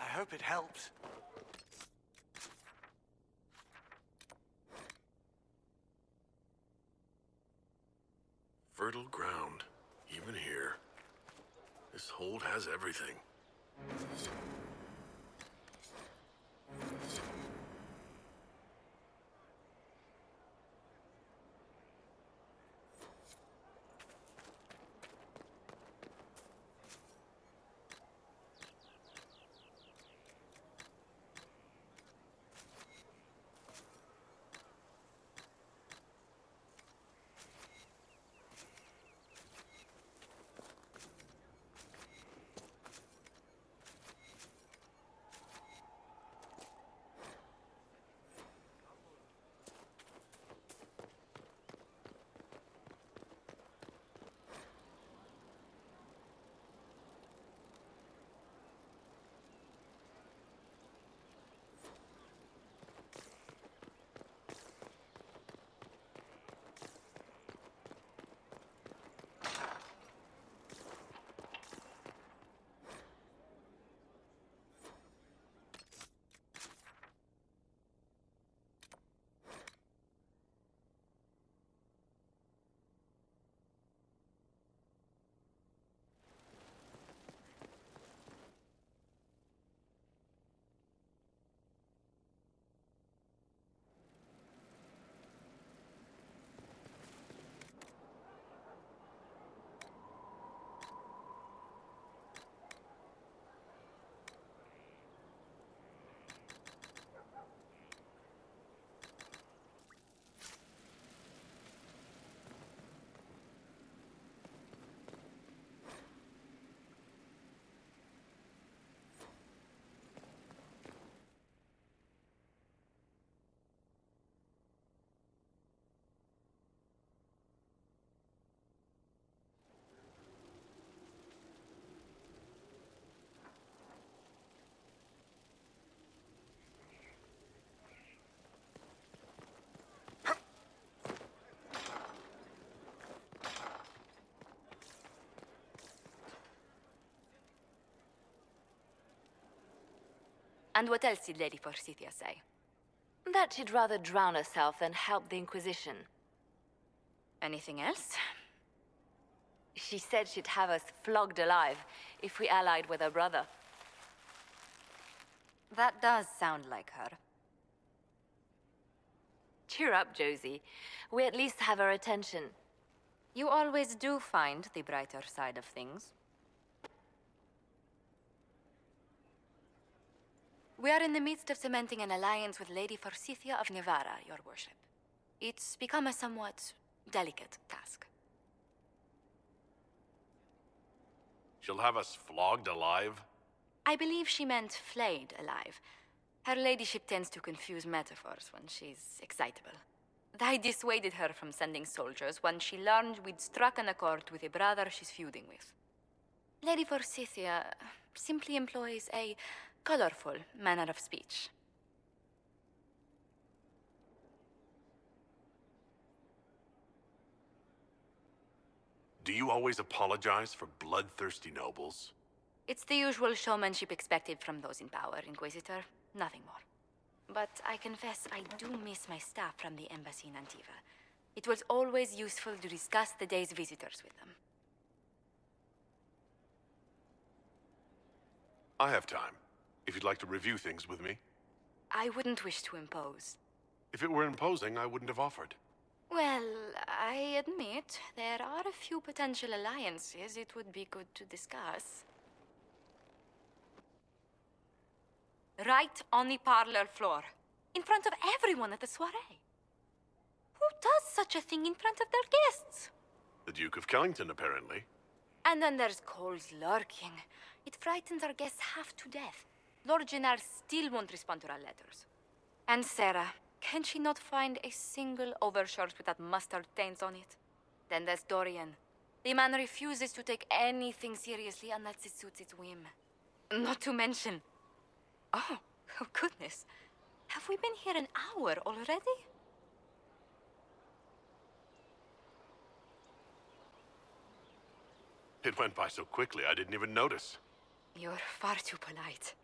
I hope it helps. Fertile ground, even here. This hold has everything. And what else did Lady Forsythia say? That she'd rather drown herself than help the Inquisition. Anything else? She said she'd have us flogged alive if we allied with her brother. That does sound like her. Cheer up, Josie. We at least have her attention. You always do find the brighter side of things. We are in the midst of cementing an alliance with Lady Forsythia of Navarra, your worship. It's become a somewhat delicate task. She'll have us flogged alive? I believe she meant flayed alive. Her ladyship tends to confuse metaphors when she's excitable. I dissuaded her from sending soldiers when she learned we'd struck an accord with a brother she's feuding with. Lady Forsythia simply employs a colorful manner of speech. Do you always apologize for bloodthirsty nobles? It's the usual showmanship expected from those in power, Inquisitor. Nothing more. But I confess I do miss my staff from the embassy in Antiva. It was always useful to discuss the day's visitors with them. I have time, if you'd like to review things with me. I wouldn't wish to impose. If it were imposing, I wouldn't have offered. Well, I admit there are a few potential alliances it would be good to discuss. Right on the parlor floor, in front of everyone at the soiree. Who does such a thing in front of their guests? The Duke of Kellington, apparently. And then there's Cole's lurking. It frightens our guests half to death. Lord Gennard still won't respond to our letters. And Sarah, can she not find a single overshirt with that mustard stains on it? Then there's Dorian. The man refuses to take anything seriously unless it suits its whim. Not to mention... Oh goodness. Have we been here an hour already? It went by so quickly, I didn't even notice. You're far too polite.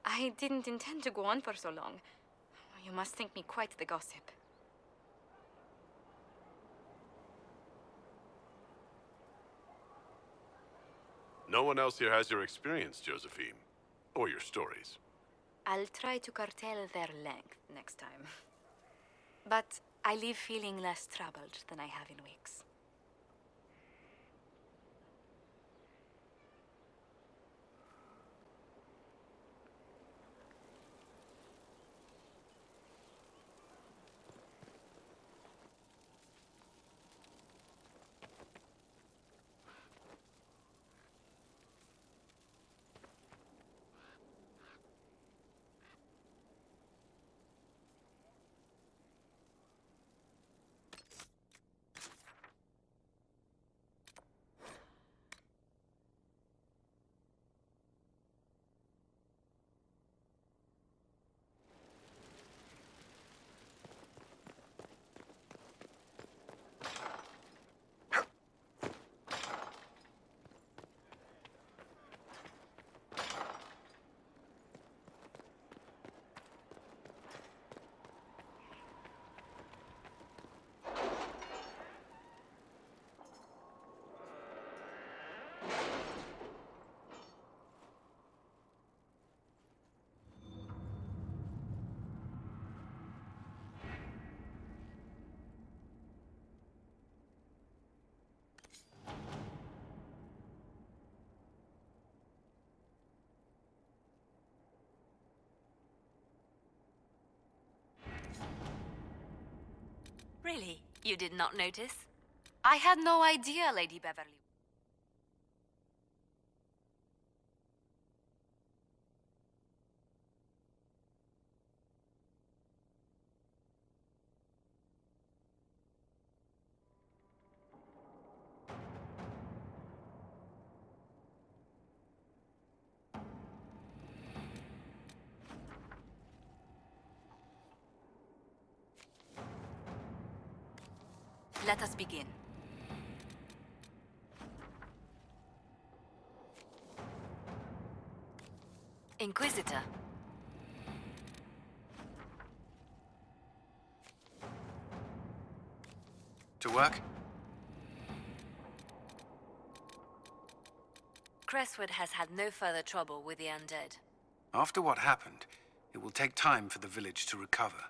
I didn't intend to go on for so long. You must think me quite the gossip. No one else here has your experience, Josephine. Or your stories. I'll try to curtail their length next time. But I leave feeling less troubled than I have in weeks. Really? You did not notice? I had no idea, Lady Beverly. Let us begin. Inquisitor. To work? Crestwood has had no further trouble with the undead. After what happened, it will take time for the village to recover.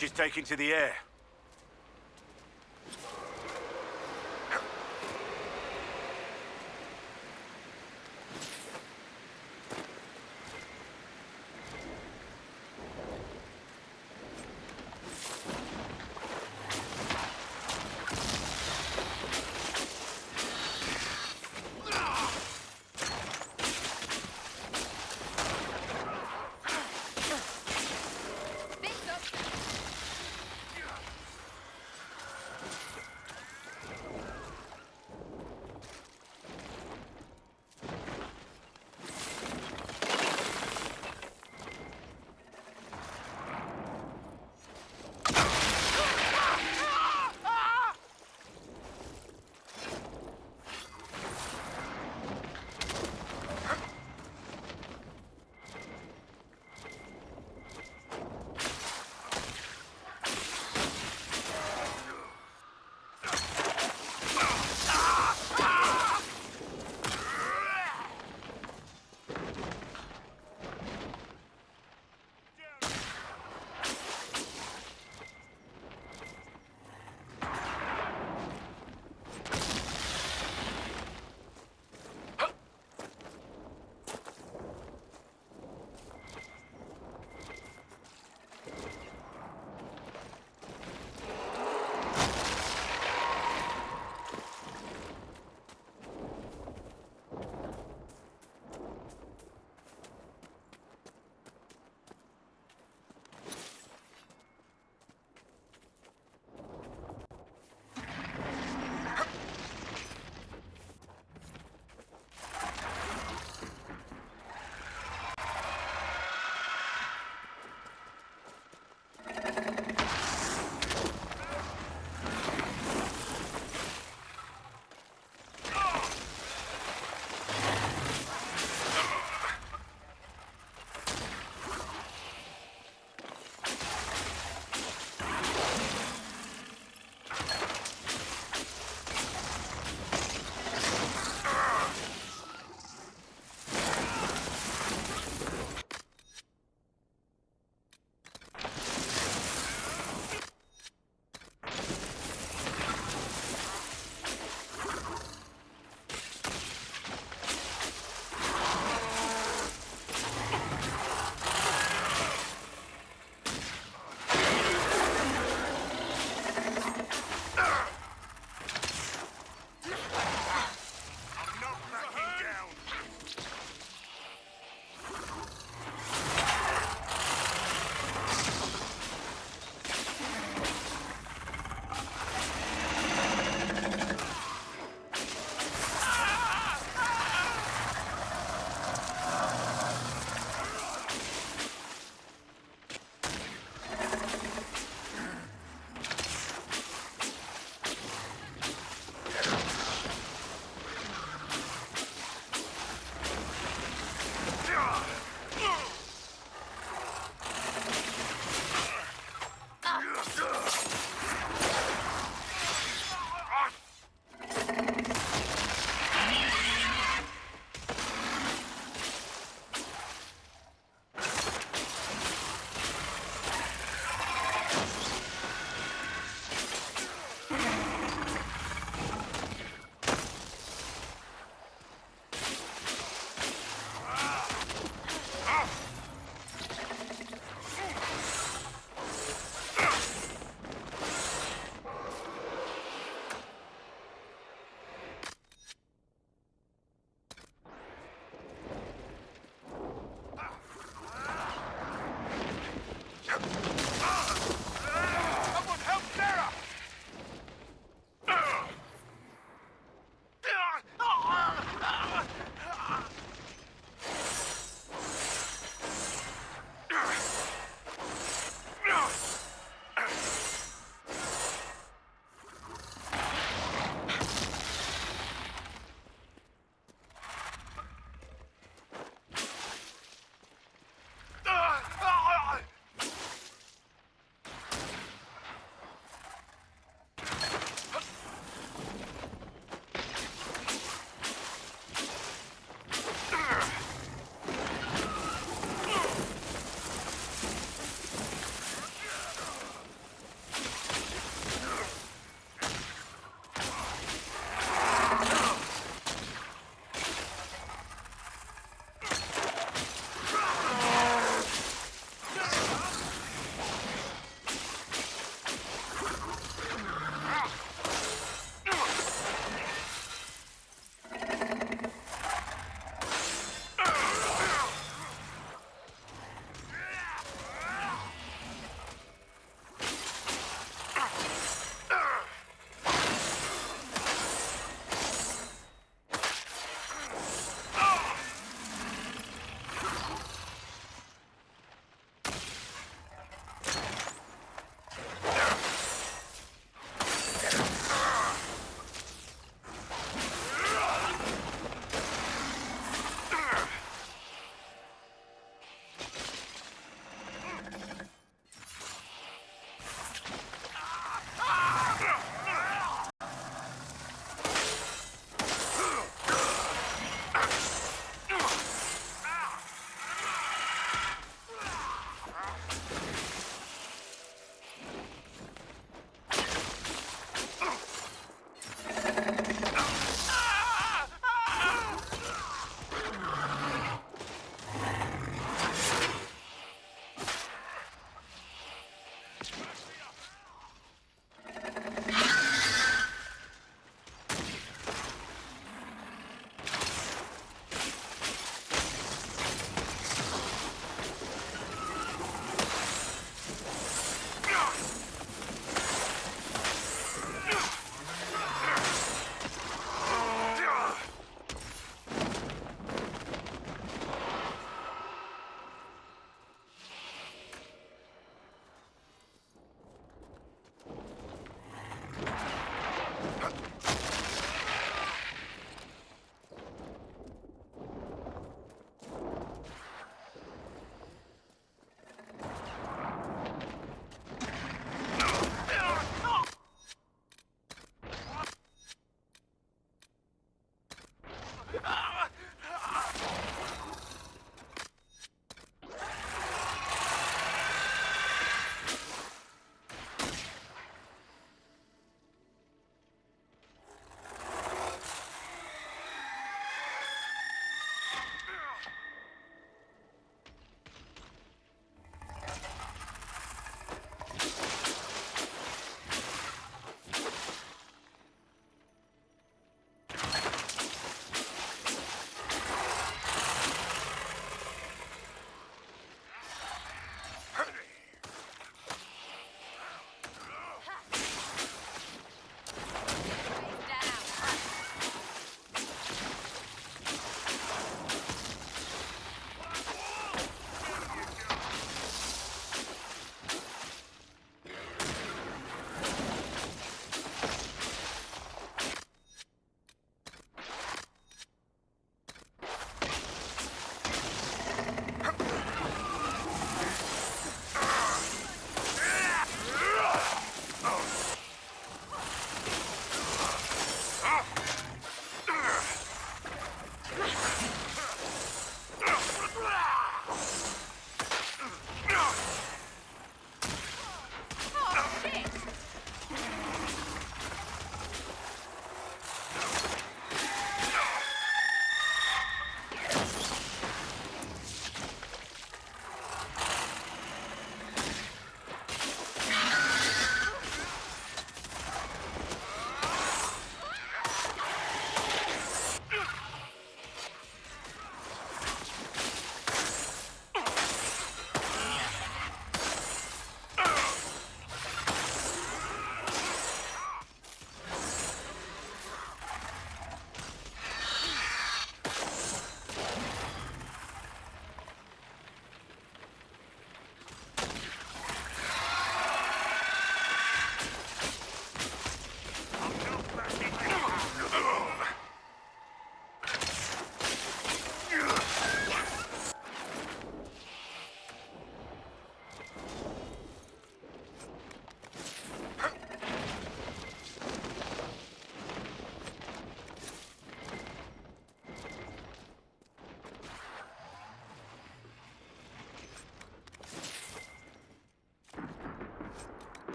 She's taking to the air.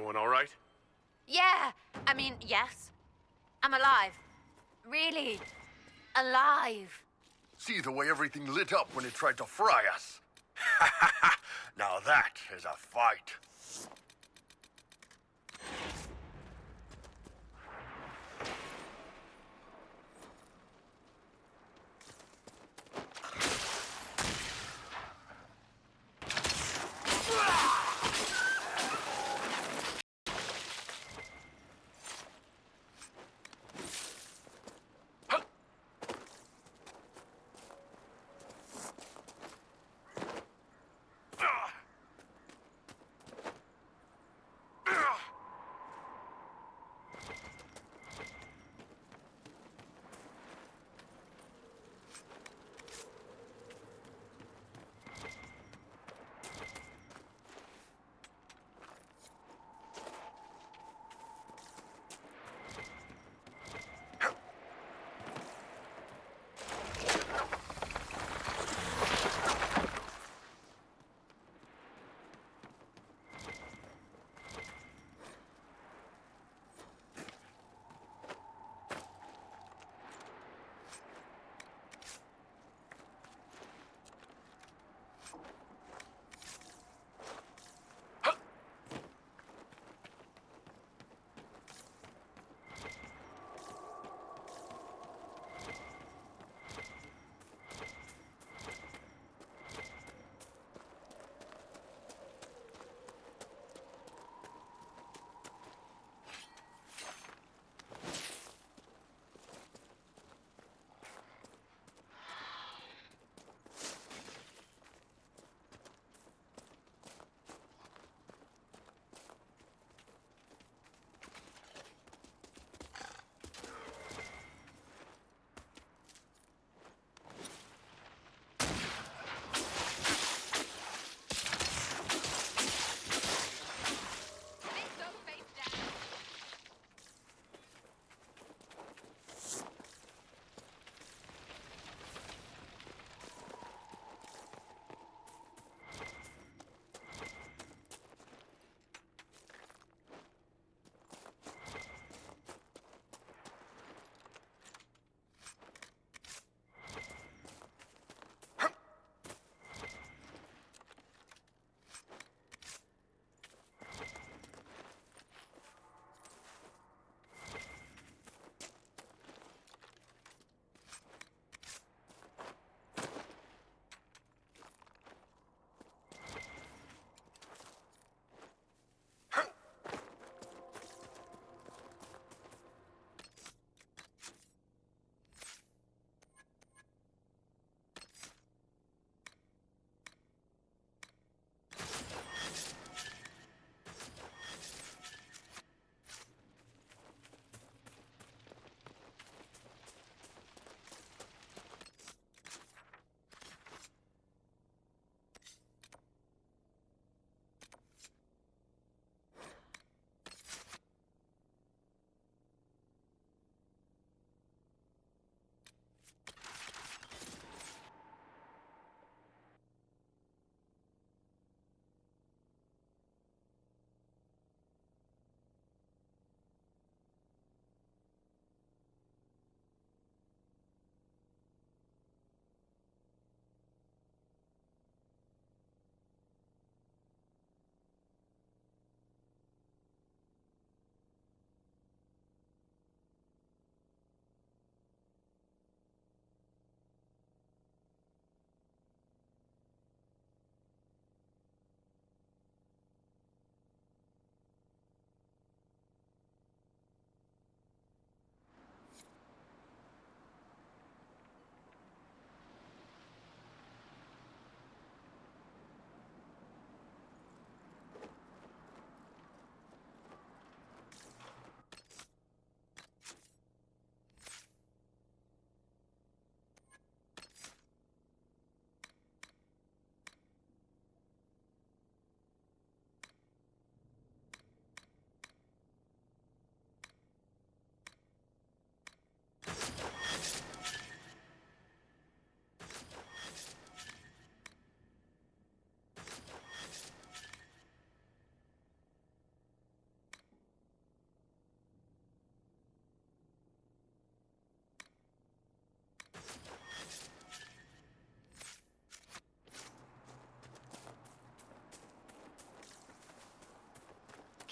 Everyone all right? Yeah, I mean, yes. I'm alive. Really. Alive. See the way everything lit up when it tried to fry us. Now that is a fight.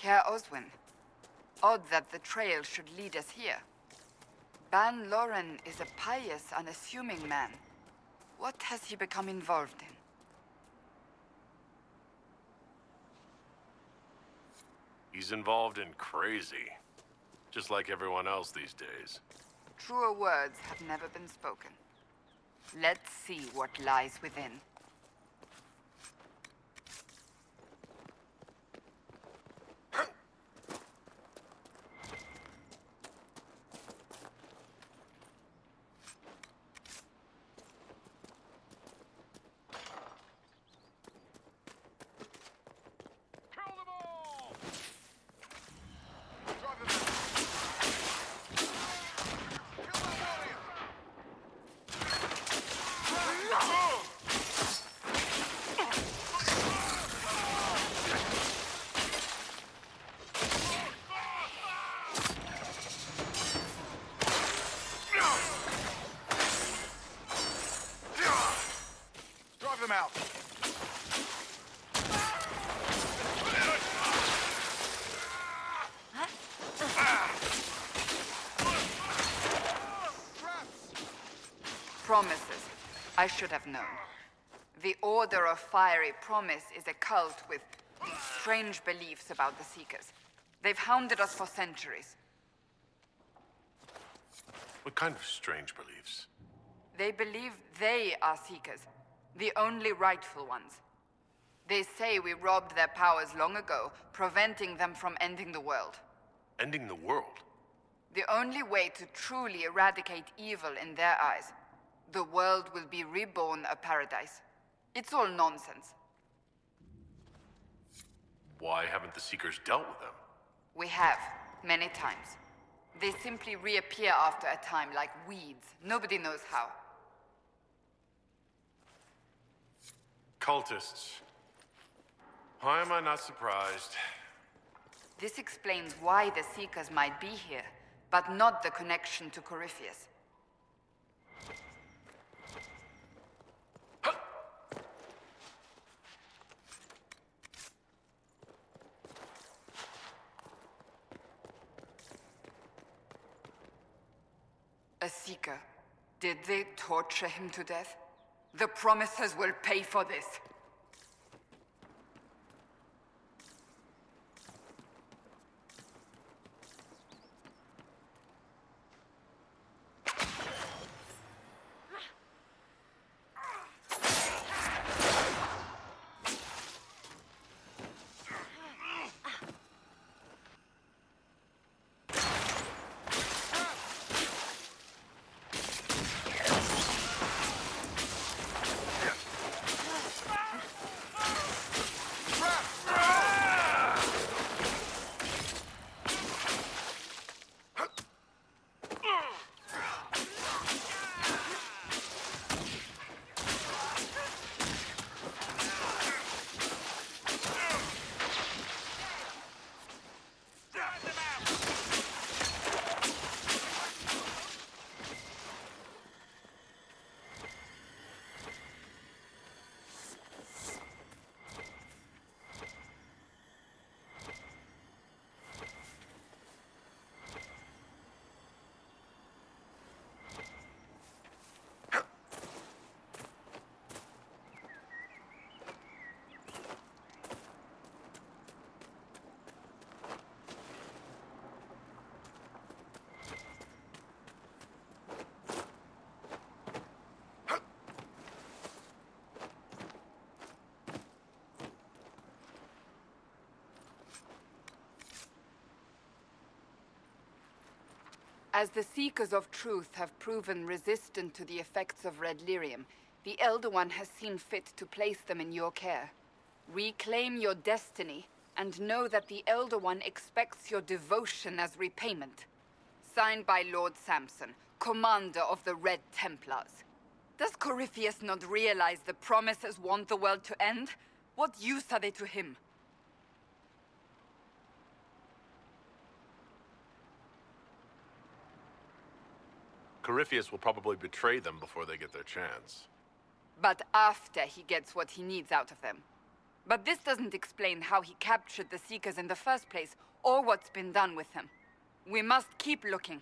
Care Oswin. Odd that the trail should lead us here. Ban Loren is a pious, unassuming man. What has he become involved in? He's involved in crazy. Just like everyone else these days. Truer words have never been spoken. Let's see what lies within. Promises. I should have known. The Order of Fiery Promise is a cult with strange beliefs about the Seekers. They've hounded us for centuries. What kind of strange beliefs? They believe they are Seekers, the only rightful ones. They say we robbed their powers long ago, preventing them from ending the world. Ending the world? The only way to truly eradicate evil in their eyes. The world will be reborn a paradise. It's all nonsense. Why haven't the Seekers dealt with them? We have, many times. They simply reappear after a time like weeds. Nobody knows how. Cultists. Why am I not surprised? This explains why the Seekers might be here, but not the connection to Corypheus. A Seeker. Did they torture him to death? The Promisers will pay for this. As the Seekers of Truth have proven resistant to the effects of red lyrium, the Elder One has seen fit to place them in your care. Reclaim your destiny, and know that the Elder One expects your devotion as repayment. Signed by Lord Samson, Commander of the Red Templars. Does Corypheus not realize the Promisers want the world to end? What use are they to him? Corypheus will probably betray them before they get their chance. But after he gets what he needs out of them. But this doesn't explain how he captured the Seekers in the first place, or what's been done with them. We must keep looking.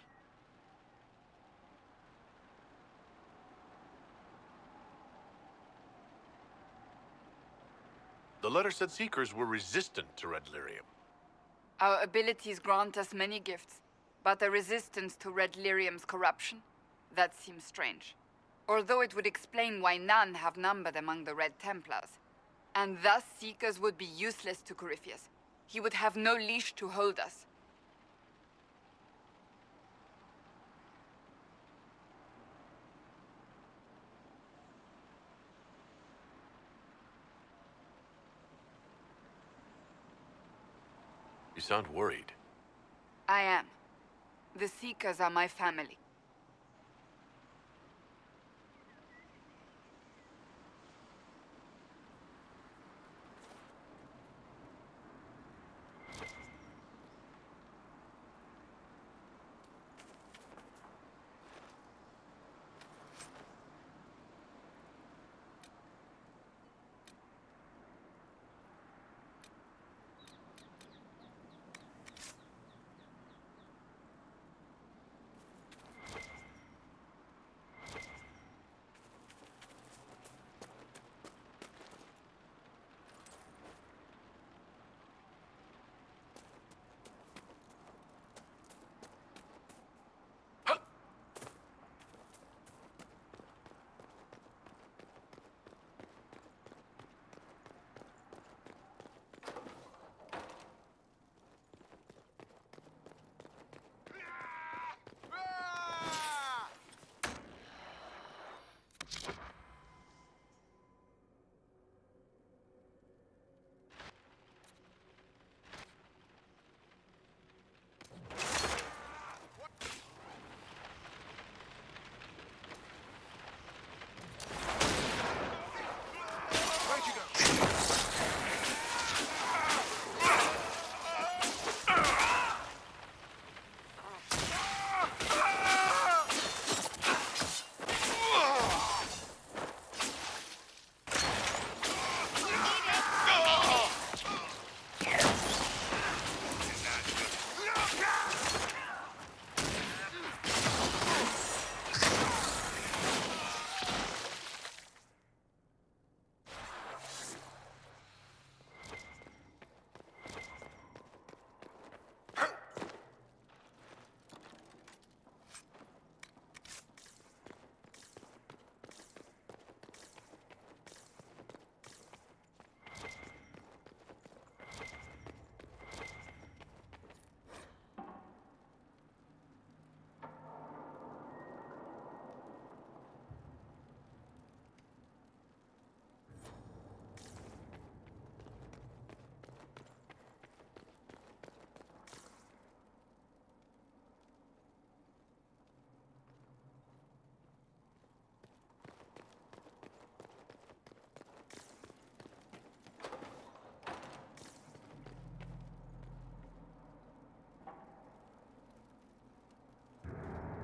The letter said Seekers were resistant to Red Lyrium. Our abilities grant us many gifts, but a resistance to Red Lyrium's corruption? That seems strange. Although it would explain why none have numbered among the Red Templars. And thus Seekers would be useless to Corypheus. He would have no leash to hold us. You sound worried. I am. The Seekers are my family.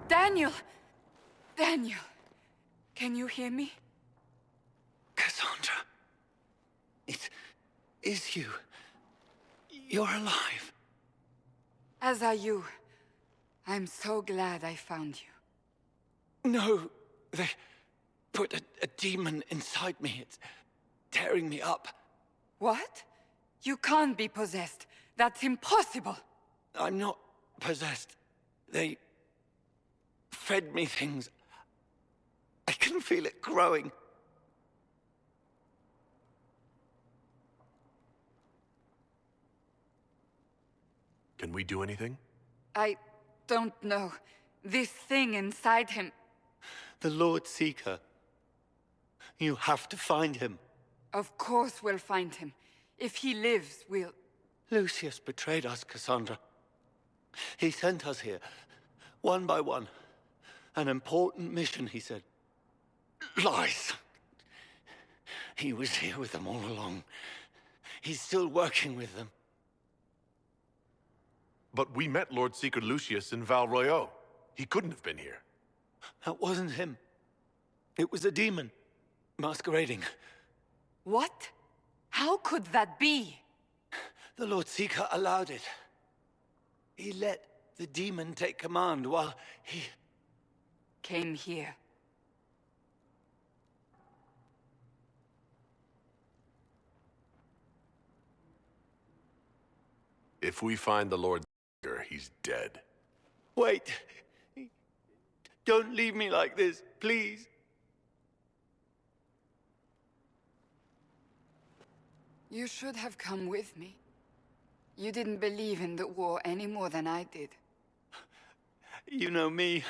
Daniel! Daniel! Can you hear me? Cassandra. It is you. You're alive. As are you. I'm so glad I found you. No, they put a demon inside me. It's tearing me up. What? You can't be possessed. That's impossible. I'm not possessed. They fed me things. I can feel it growing. Can we do anything? I don't know. This thing inside him... The Lord Seeker. You have to find him. Of course we'll find him. If he lives, we'll... Lucius betrayed us, Cassandra. He sent us here, one by one. An important mission, he said. Lies. He was here with them all along. He's still working with them. But we met Lord Seeker Lucius in Val Royeaux. He couldn't have been here. That wasn't him. It was a demon, masquerading. What? How could that be? The Lord Seeker allowed it. He let the demon take command while he... came here. If we find the Lord Seeker, he's dead. Wait. Don't leave me like this, please. You should have come with me. You didn't believe in the war any more than I did. You know me.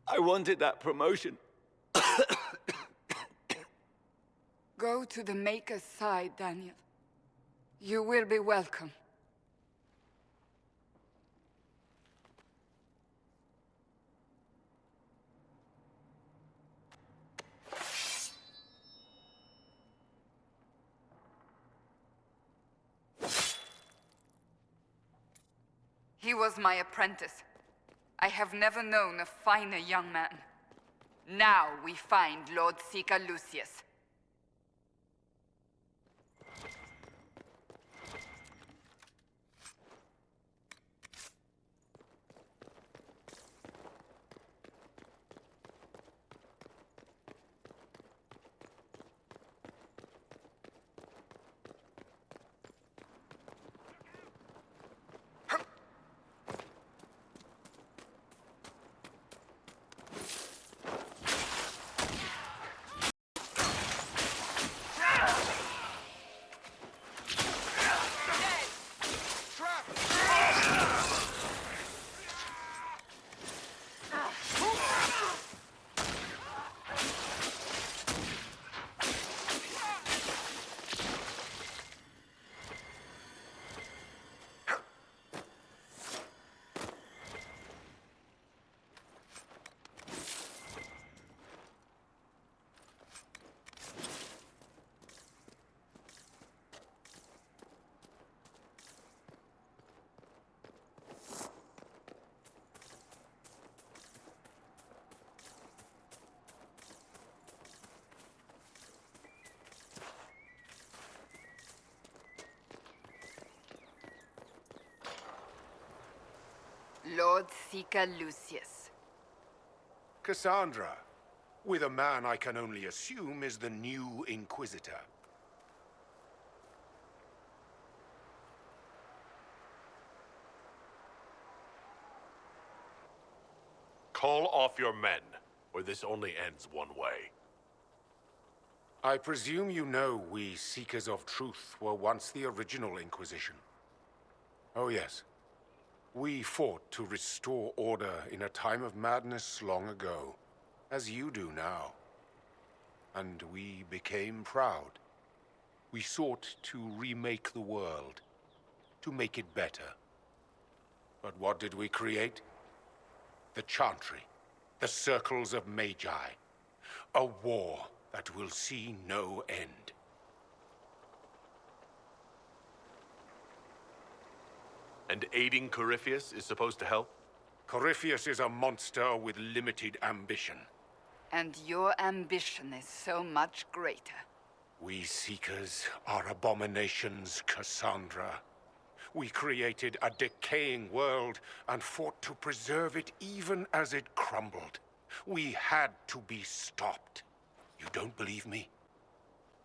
I wanted that promotion. Go to the Maker's side, Daniel. You will be welcome. He was my apprentice. I have never known a finer young man. Now we find Lord Seeker Lucius. Lord Seeker Lucius. Cassandra, with a man I can only assume is the new Inquisitor. Call off your men, or this only ends one way. I presume you know we Seekers of Truth were once the original Inquisition. Oh yes. We fought to restore order in a time of madness long ago, as you do now. And we became proud. We sought to remake the world, to make it better. But what did we create? The Chantry, the Circles of Magi. A war that will see no end. And aiding Corypheus is supposed to help? Corypheus is a monster with limited ambition. And your ambition is so much greater. We Seekers are abominations, Cassandra. We created a decaying world and fought to preserve it even as it crumbled. We had to be stopped. You don't believe me?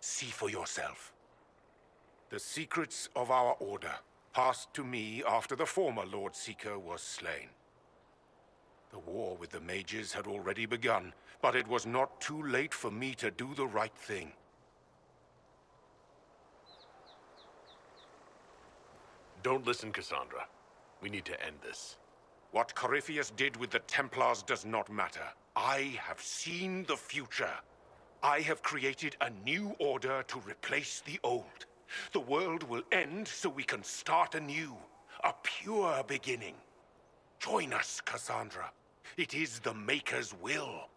See for yourself. The secrets of our order passed to me after the former Lord Seeker was slain. The war with the mages had already begun, but it was not too late for me to do the right thing. Don't listen, Cassandra. We need to end this. What Corypheus did with the Templars does not matter. I have seen the future. I have created a new order to replace the old. The world will end so we can start anew. A pure beginning. Join us, Cassandra. It is the Maker's will.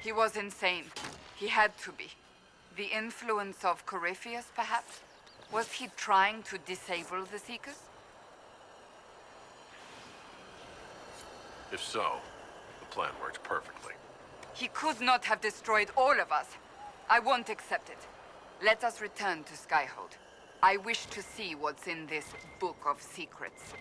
He was insane. He had to be. The influence of Corypheus, perhaps? Was he trying to disable the Seekers? If so, the plan works perfectly. He could not have destroyed all of us. I won't accept it. Let us return to Skyhold. I wish to see what's in this Book of Secrets.